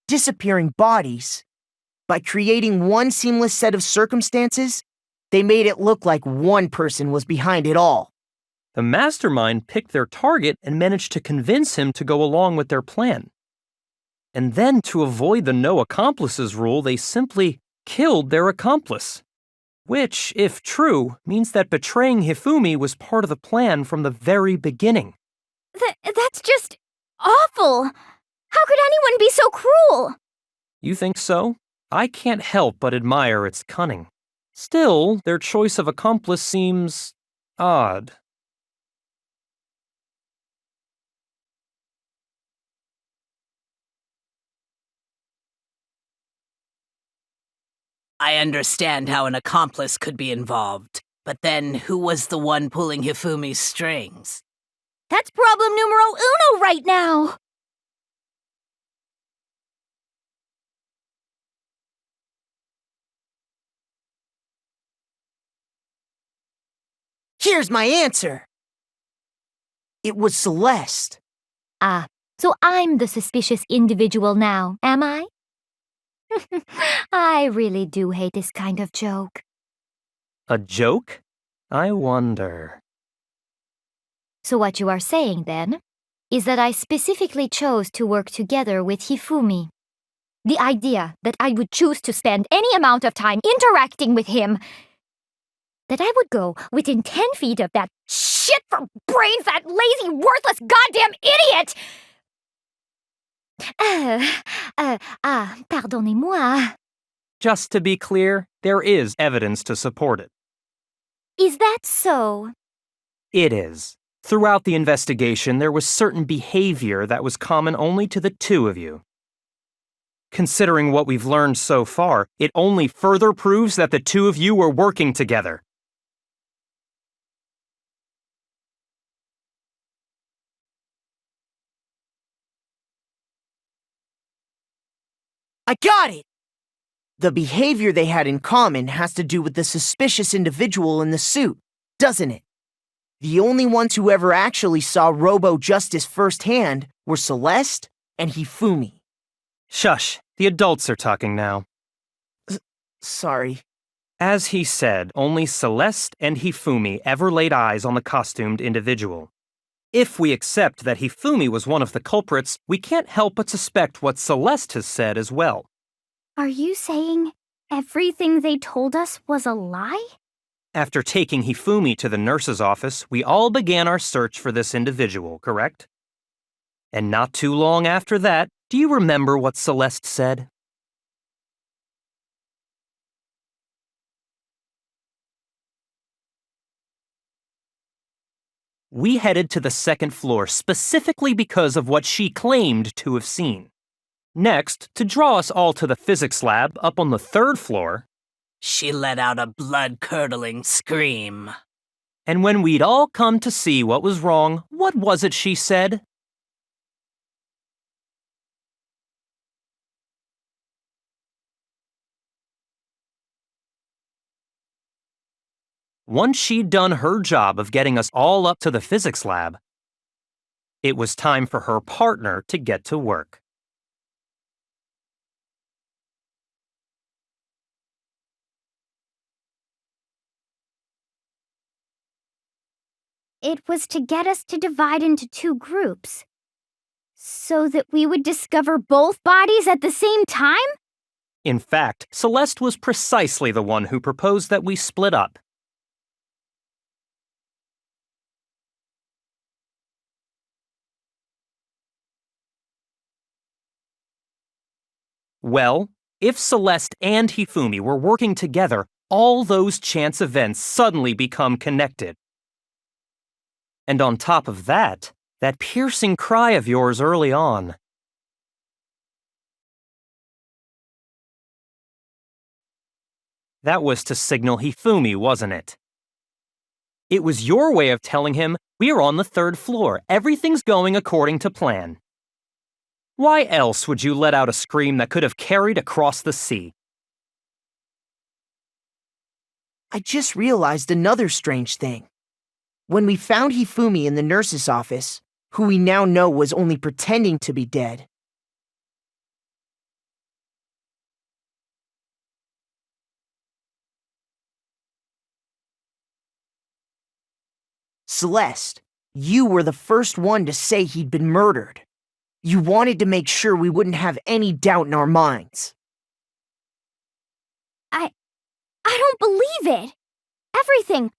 disappearing bodies. By creating one seamless set of circumstances, they made it look like one person was behind it all. The mastermind picked their target and managed to convince him to go along with their plan. And then, to avoid the no accomplices rule, they simply killed their accomplice. Which, if true, means that betraying Hifumi was part of the plan from the very beginning. That's just awful. How could anyone be so cruel? You think so? I can't help but admire its cunning. Still, their choice of accomplice seems odd. I understand how an accomplice could be involved, but then who was the one pulling Hifumi's strings? That's problem numero uno right now. Here's my answer. It was Celeste. Ah, so I'm the suspicious individual now, am I? I really do hate this kind of joke. A joke? I wonder. So what you are saying, then, is that I specifically chose to work together with Hifumi. The idea that I would choose to spend any amount of time interacting with him, that I would go within 10 feet of that shit-for-brain-fat, lazy, worthless, goddamn idiot! Pardonnez-moi. Just to be clear, there is evidence to support it. Is that so? It is. Throughout the investigation, there was certain behavior that was common only to the two of you. Considering what we've learned so far, it only further proves that the two of you were working together. I got it! The behavior they had in common has to do with the suspicious individual in the suit, doesn't it? The only ones who ever actually saw Robo-Justice firsthand were Celeste and Hifumi. Shush, the adults are talking now. Sorry. As he said, only Celeste and Hifumi ever laid eyes on the costumed individual. If we accept that Hifumi was one of the culprits, we can't help but suspect what Celeste has said as well. Are you saying everything they told us was a lie? After taking Hifumi to the nurse's office, we all began our search for this individual, correct? And not too long after that, do you remember what Celeste said? We headed to the second floor specifically because of what she claimed to have seen. Next, to draw us all to the physics lab up on the third floor, She let out a blood-curdling scream. and when we'd all come to see what was wrong, what was it she said? Once she'd done her job of getting us all up to the physics lab, it was time for her partner to get to work. It was to get us to divide into two groups, so that we would discover both bodies at the same time? In fact, Celeste was precisely the one who proposed that we split up. Well, if Celeste and Hifumi were working together, all those chance events suddenly become connected. And on top of that piercing cry of yours early on. That was to signal Hifumi, wasn't it? It was your way of telling him, we're on the third floor, everything's going according to plan. Why else would you let out a scream that could have carried across the sea? I just realized another strange thing. When we found Hifumi in the nurse's office, who we now know was only pretending to be dead, Celeste, you were the first one to say he'd been murdered. You wanted to make sure we wouldn't have any doubt in our minds. I don't believe it. Everything,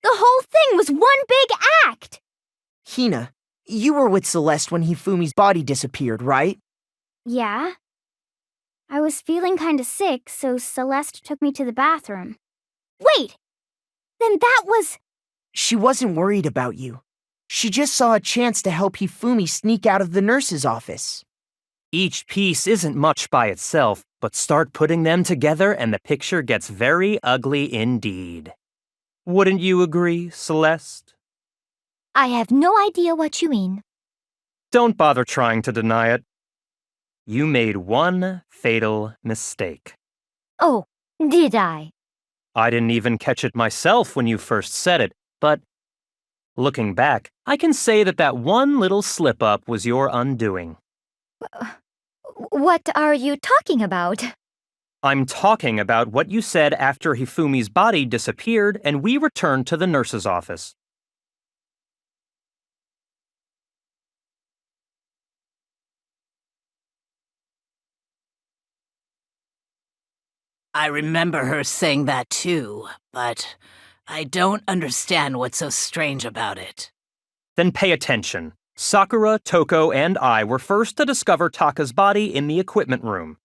the whole thing was one big act. Hina, you were with Celeste when Hifumi's body disappeared, right? Yeah. I was feeling kinda sick, so Celeste took me to the bathroom. Wait! Then that was... She wasn't worried about you. She just saw a chance to help Hifumi sneak out of the nurse's office. Each piece isn't much by itself, but start putting them together and the picture gets very ugly indeed. Wouldn't you agree, Celeste? I have no idea what you mean. Don't bother trying to deny it. You made one fatal mistake. Oh, did I? I didn't even catch it myself when you first said it, but looking back, I can say that one little slip-up was your undoing. What are you talking about? I'm talking about what you said after Hifumi's body disappeared and we returned to the nurse's office. I remember her saying that too, but I don't understand what's so strange about it. Then pay attention. Sakura, Toko, and I were first to discover Taka's body in the equipment room.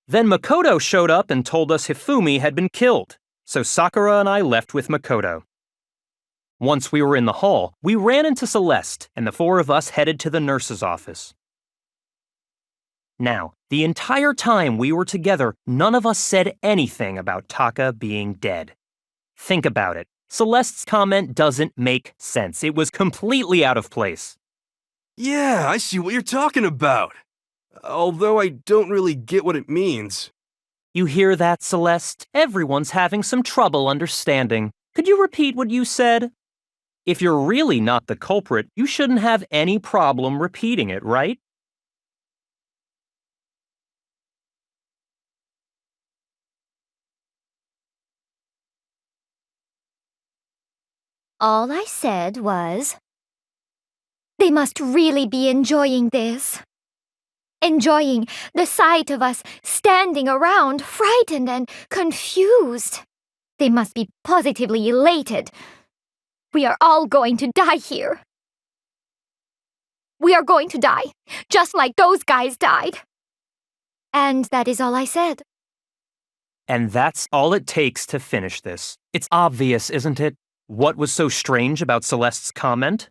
Then Makoto showed up and told us Hifumi had been killed, so Sakura and I left with Makoto. Once we were in the hall, we ran into Celeste, and the four of us headed to the nurse's office. Now, the entire time we were together, none of us said anything about Taka being dead. Think about it. Celeste's comment doesn't make sense. It was completely out of place. Yeah, I see what you're talking about. Although I don't really get what it means. You hear that, Celeste? Everyone's having some trouble understanding. Could you repeat what you said? If you're really not the culprit, you shouldn't have any problem repeating it, right? All I said was... They must really be enjoying this. Enjoying the sight of us standing around, frightened and confused. They must be positively elated. We are all going to die here. We are going to die, just like those guys died. And that is all I said. And that's all it takes to finish this. It's obvious, isn't it? What was so strange about Celeste's comment?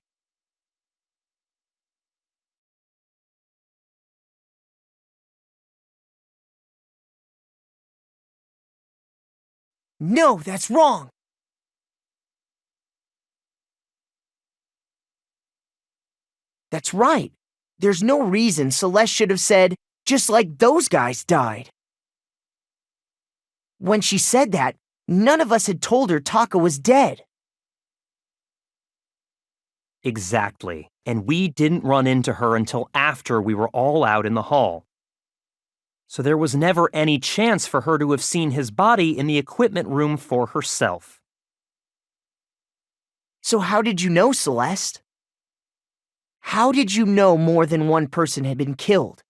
No, that's wrong! That's right. There's no reason Celeste should have said, just like those guys died. When she said that, none of us had told her Taka was dead. Exactly. And we didn't run into her until after we were all out in the hall. So there was never any chance for her to have seen his body in the equipment room for herself. So how did you know, Celeste? How did you know more than one person had been killed?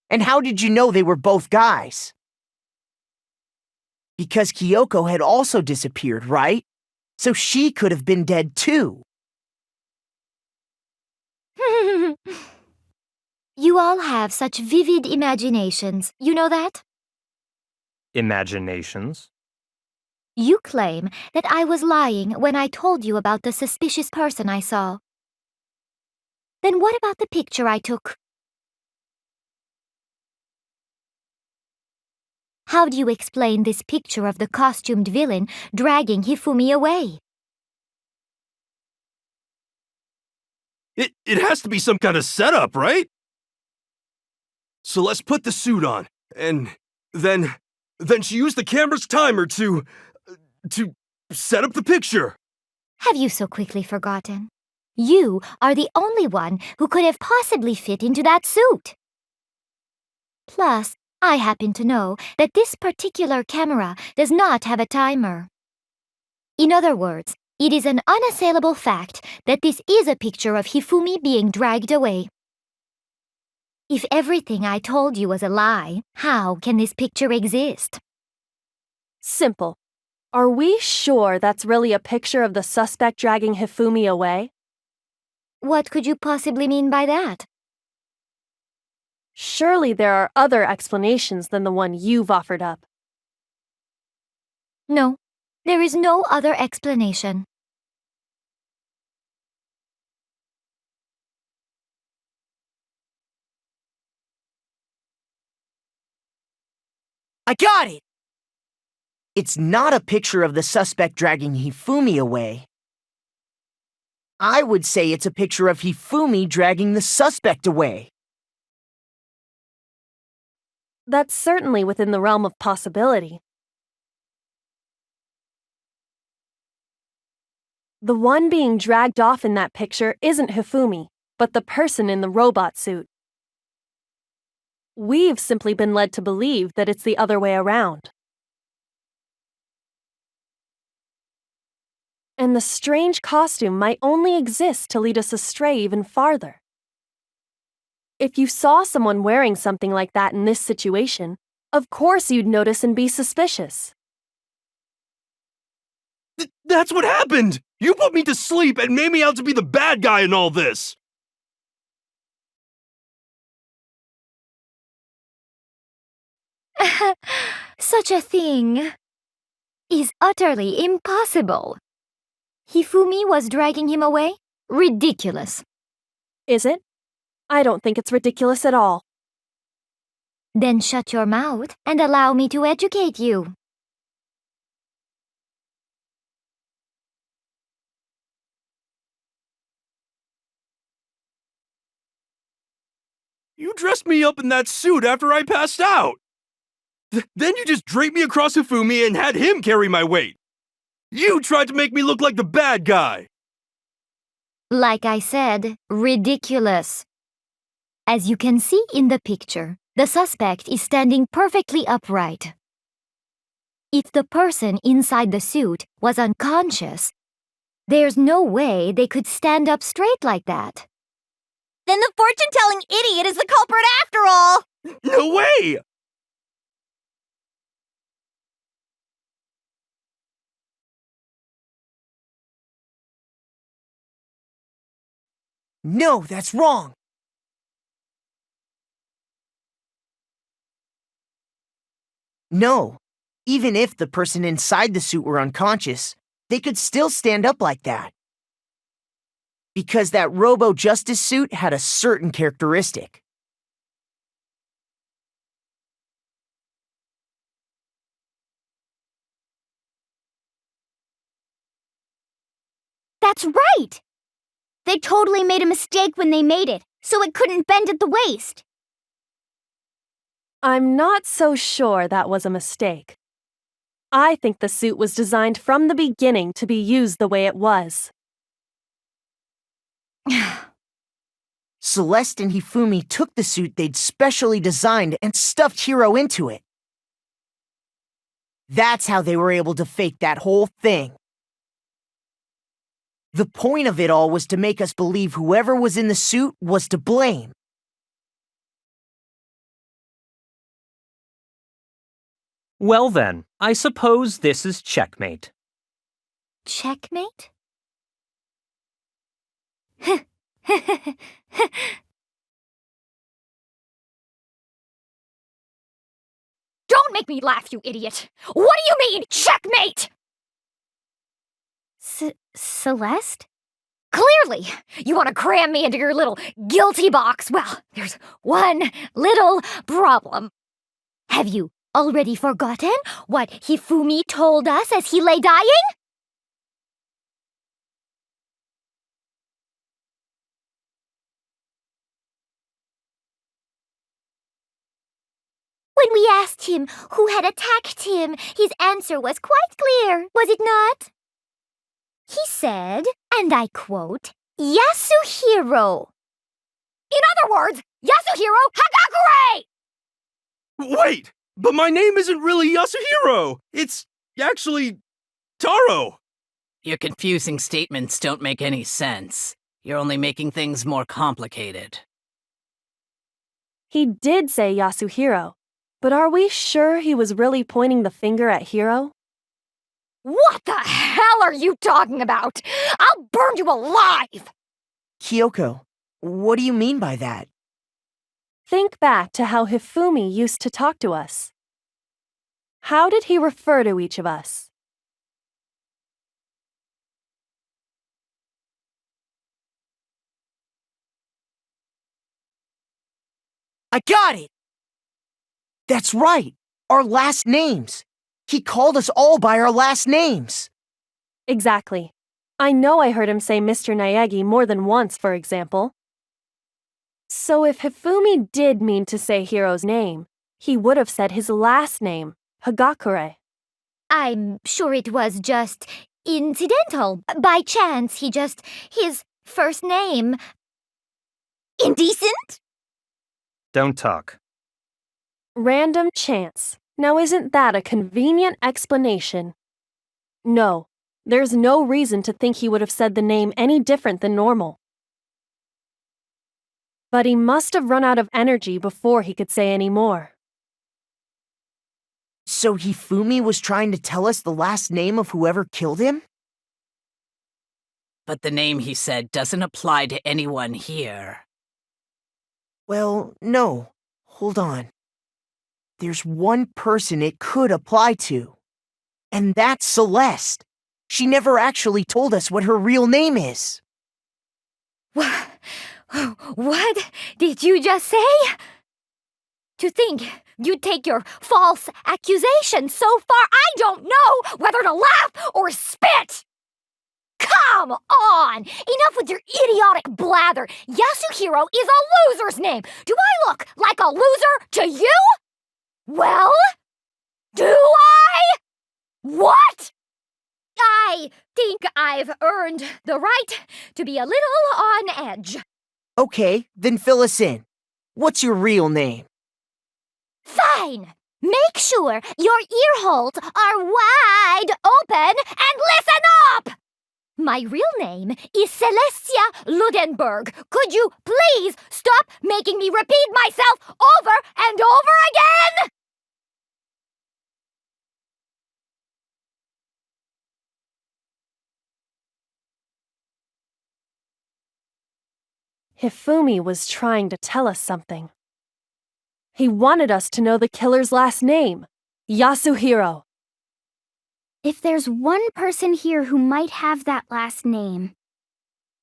And how did you know they were both guys? Because Kyoko had also disappeared, right? So she could have been dead too. You all have such vivid imaginations, you know that? Imaginations? You claim that I was lying when I told you about the suspicious person I saw. Then what about the picture I took? How do you explain this picture of the costumed villain dragging Hifumi away? It has to be some kind of setup, right? So let's put the suit on, and then she used the camera's timer to set up the picture. Have you so quickly forgotten? You are the only one who could have possibly fit into that suit. Plus, I happen to know that this particular camera does not have a timer. In other words, it is an unassailable fact that this is a picture of Hifumi being dragged away. If everything I told you was a lie, how can this picture exist? Simple. Are we sure that's really a picture of the suspect dragging Hifumi away? What could you possibly mean by that? Surely there are other explanations than the one you've offered up. No, there is no other explanation. I got it! It's not a picture of the suspect dragging Hifumi away. I would say it's a picture of Hifumi dragging the suspect away. That's certainly within the realm of possibility. The one being dragged off in that picture isn't Hifumi, but the person in the robot suit. We've simply been led to believe that it's the other way around. And the strange costume might only exist to lead us astray even farther. If you saw someone wearing something like that in this situation, of course you'd notice and be suspicious. That's what happened! You put me to sleep and made me out to be the bad guy in all this! Such a thing is utterly impossible. Hifumi was dragging him away? Ridiculous. Is it? I don't think it's ridiculous at all. Then shut your mouth and allow me to educate you. You dressed me up in that suit after I passed out! Then you just draped me across Hifumi and had him carry my weight! You tried to make me look like the bad guy! Like I said, ridiculous. As you can see in the picture, the suspect is standing perfectly upright. If the person inside the suit was unconscious, there's no way they could stand up straight like that. Then the fortune-telling idiot is the culprit after all! No way! No, that's wrong! No, even if the person inside the suit were unconscious, they could still stand up like that. Because that Robo-Justice suit had a certain characteristic. That's right! They totally made a mistake when they made it, so it couldn't bend at the waist. I'm not so sure that was a mistake. I think the suit was designed from the beginning to be used the way it was. Celeste and Hifumi took the suit they'd specially designed and stuffed Hiro into it. That's how they were able to fake that whole thing. The point of it all was to make us believe whoever was in the suit was to blame. Well then, I suppose this is checkmate. Checkmate? Don't make me laugh, you idiot! What do you mean, checkmate? Celeste? Clearly, you want to cram me into your little guilty box. Well, there's one little problem. Have you already forgotten what Hifumi told us as he lay dying? When we asked him who had attacked him, his answer was quite clear, was it not? He said, and I quote, Yasuhiro. In other words, Yasuhiro Hagakure! Wait! But my name isn't really Yasuhiro! It's actually Taro! Your confusing statements don't make any sense. You're only making things more complicated. He did say Yasuhiro, but are we sure he was really pointing the finger at Hiro? What the hell are you talking about? I'll burn you alive! Kyoko, what do you mean by that? Think back to how Hifumi used to talk to us. How did he refer to each of us? I got it! That's right, our last names. He called us all by our last names. Exactly. I know I heard him say Mr. Naegi more than once, for example. So if Hifumi did mean to say Hiro's name, he would have said his last name, Hagakure. I'm sure it was just incidental. By chance, his first name. Indecent? Don't talk. Random chance. Now isn't that a convenient explanation? No, there's no reason to think he would have said the name any different than normal. But he must have run out of energy before he could say any more. So Hifumi was trying to tell us the last name of whoever killed him? But the name he said doesn't apply to anyone here. Well, no. Hold on. There's one person it could apply to. And that's Celeste. She never actually told us what her real name is. What did you just say? To think you'd take your false accusation so far, I don't know whether to laugh or spit! Come on! Enough with your idiotic blather! Yasuhiro is a loser's name! Do I look like a loser to you? Well? Do I? What? I think I've earned the right to be a little on edge. Okay, then fill us in. What's your real name? Fine. Make sure your ear holes are wide open and listen up! My real name is Celestia Ludenberg. Could you please stop making me repeat myself over and over again? Hifumi was trying to tell us something. He wanted us to know the killer's last name, Yasuhiro. If there's one person here who might have that last name.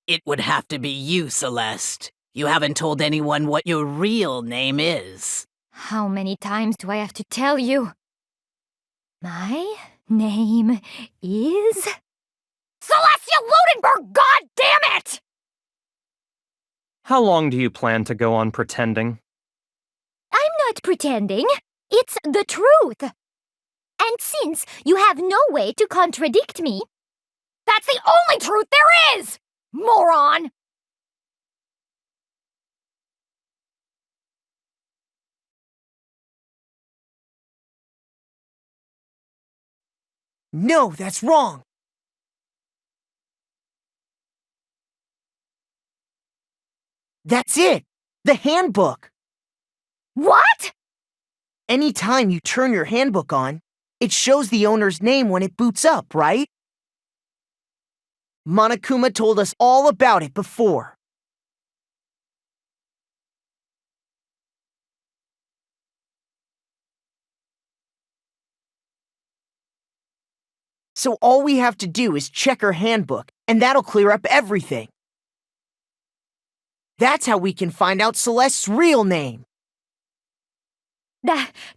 It would have to be you, Celeste. You haven't told anyone what your real name is. How many times do I have to tell you? My name is... Celestia Ludenberg, god damn it! How long do you plan to go on pretending? I'm not pretending. It's the truth. And since you have no way to contradict me... That's the only truth there is! Moron! No, that's wrong. That's it! The handbook! What? Anytime you turn your handbook on, it shows the owner's name when it boots up, right? Monokuma told us all about it before. So all we have to do is check her handbook, and that'll clear up everything. That's how we can find out Celeste's real name.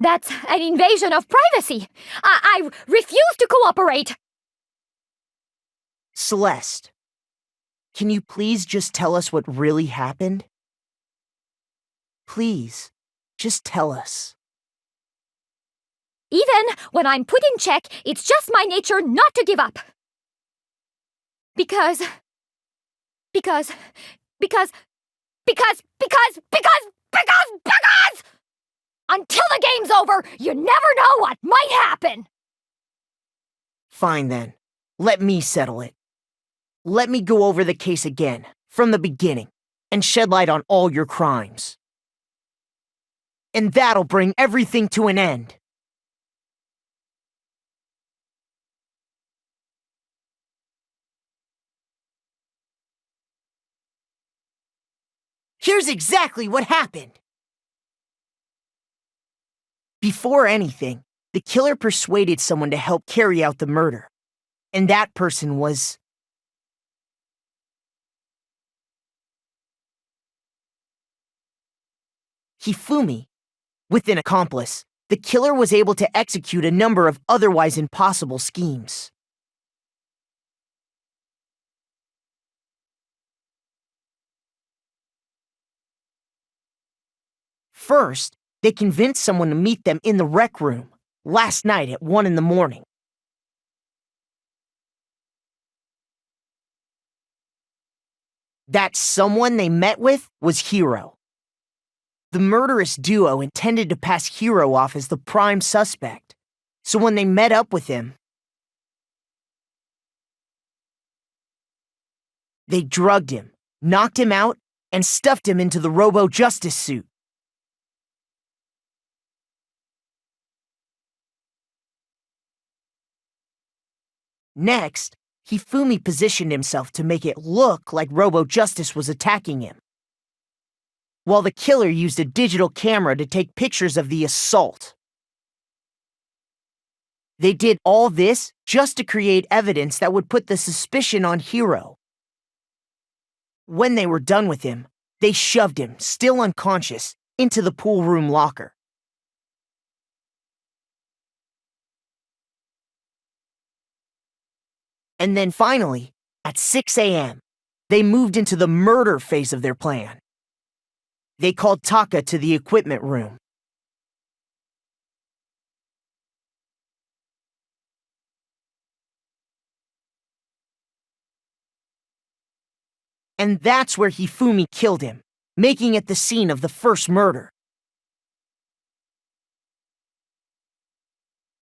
That's an invasion of privacy. I refuse to cooperate. Celeste, can you please just tell us what really happened? Please, just tell us. Even when I'm put in check, it's just my nature not to give up. Because... Until the game's over, you never know what might happen! Fine then. Let me settle it. Let me go over the case again, from the beginning, and shed light on all your crimes. And that'll bring everything to an end. Here's exactly what happened. Before anything, the killer persuaded someone to help carry out the murder. And that person was... Hifumi. With an accomplice, the killer was able to execute a number of otherwise impossible schemes. First, they convinced someone to meet them in the rec room, last night at 1 in the morning. That someone they met with was Hiro. The murderous duo intended to pass Hiro off as the prime suspect, so when they met up with him, they drugged him, knocked him out, and stuffed him into the Robo-Justice suit. Next, Hifumi positioned himself to make it look like Robo-Justice was attacking him, while the killer used a digital camera to take pictures of the assault. They did all this just to create evidence that would put the suspicion on Hiro. When they were done with him, they shoved him, still unconscious, into the pool room locker. And then finally, at 6 a.m., they moved into the murder phase of their plan. They called Taka to the equipment room. And that's where Hifumi killed him, making it the scene of the first murder.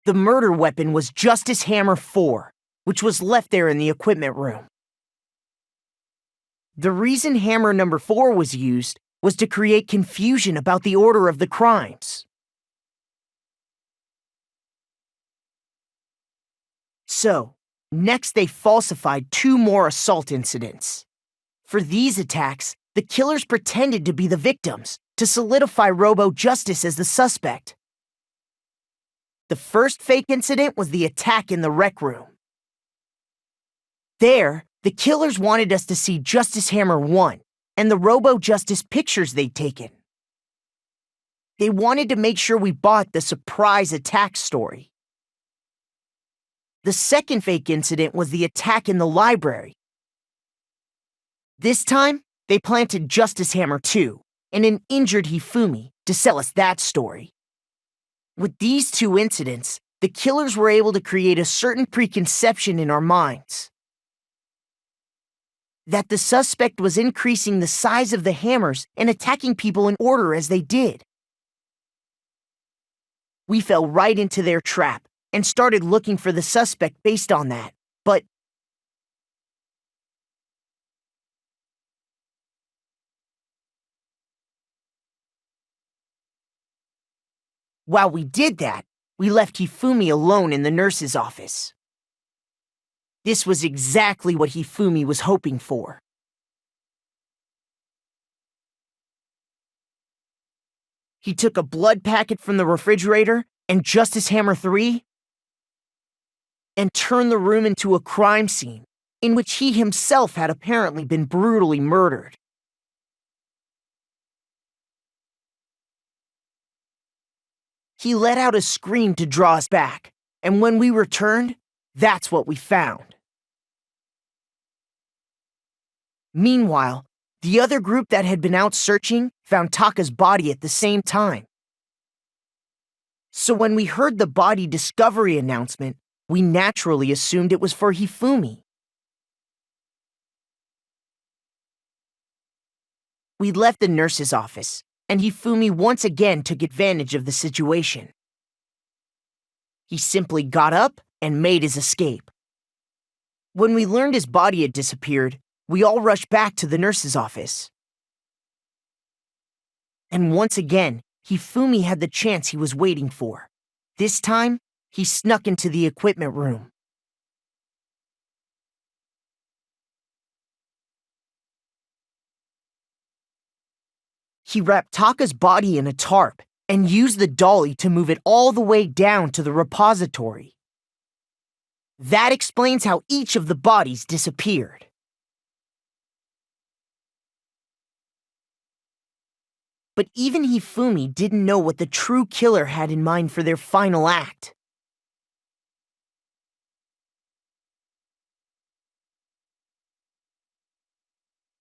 The murder weapon was Justice Hammer 4, which was left there in the equipment room. The reason Hammer number 4 was used was to create confusion about the order of the crimes. So, next they falsified 2 more assault incidents. For these attacks, the killers pretended to be the victims, to solidify Robo-Justice as the suspect. The first fake incident was the attack in the rec room. There, the killers wanted us to see Justice Hammer 1 and the Robo-Justice pictures they'd taken. They wanted to make sure we bought the surprise attack story. The second fake incident was the attack in the library. This time, they planted Justice Hammer 2 and an injured Hifumi to sell us that story. With these 2 incidents, the killers were able to create a certain preconception in our minds that the suspect was increasing the size of the hammers and attacking people in order as they did. We fell right into their trap and started looking for the suspect based on that, but while we did that, we left Hifumi alone in the nurse's office. This was exactly what Hifumi was hoping for. He took a blood packet from the refrigerator and Justice Hammer 3 and turned the room into a crime scene in which he himself had apparently been brutally murdered. He let out a scream to draw us back, and when we returned, that's what we found. Meanwhile, the other group that had been out searching found Taka's body at the same time. So when we heard the body discovery announcement, we naturally assumed it was for Hifumi. We left the nurse's office, and Hifumi once again took advantage of the situation. He simply got up and made his escape. When we learned his body had disappeared, we all rushed back to the nurse's office. And once again, Hifumi had the chance he was waiting for. This time, he snuck into the equipment room. He wrapped Taka's body in a tarp and used the dolly to move it all the way down to the repository. That explains how each of the bodies disappeared. But even Hifumi didn't know what the true killer had in mind for their final act.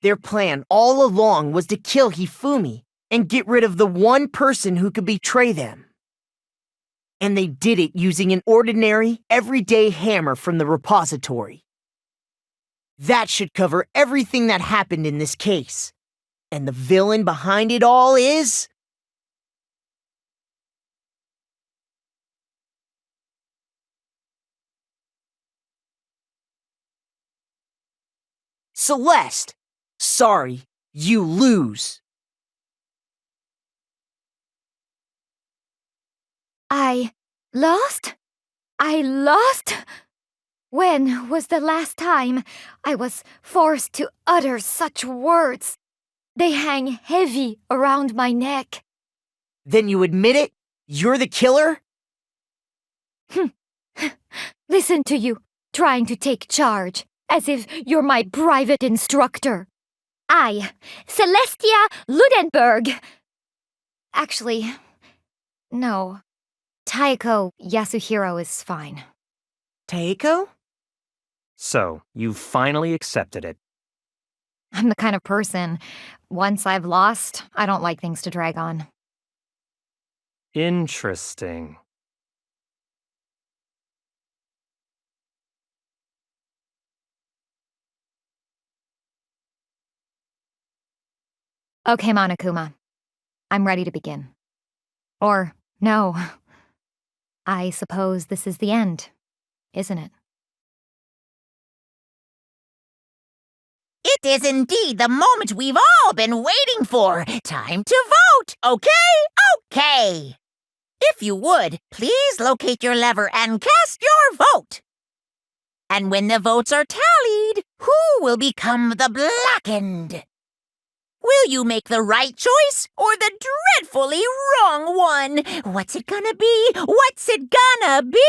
Their plan all along was to kill Hifumi and get rid of the one person who could betray them. And they did it using an ordinary, everyday hammer from the repository. That should cover everything that happened in this case. And the villain behind it all is... Celeste! Sorry, you lose. I lost? I lost? When was the last time I was forced to utter such words? They hang heavy around my neck. Then you admit it? You're the killer? Listen to you, trying to take charge, as if you're my private instructor. I, Celestia Ludenberg. Actually, no. Taeko Yasuhiro is fine. Taeko? So, you finally accepted it. I'm the kind of person, once I've lost, I don't like things to drag on. Interesting. Okay, Monokuma. I'm ready to begin. Or, no. I suppose this is the end, isn't it? It is indeed the moment we've all been waiting for. Time to vote, okay? Okay. If you would, please locate your lever and cast your vote. And when the votes are tallied, who will become the blackened? Will you make the right choice or the dreadfully wrong one? What's it gonna be? What's it gonna be?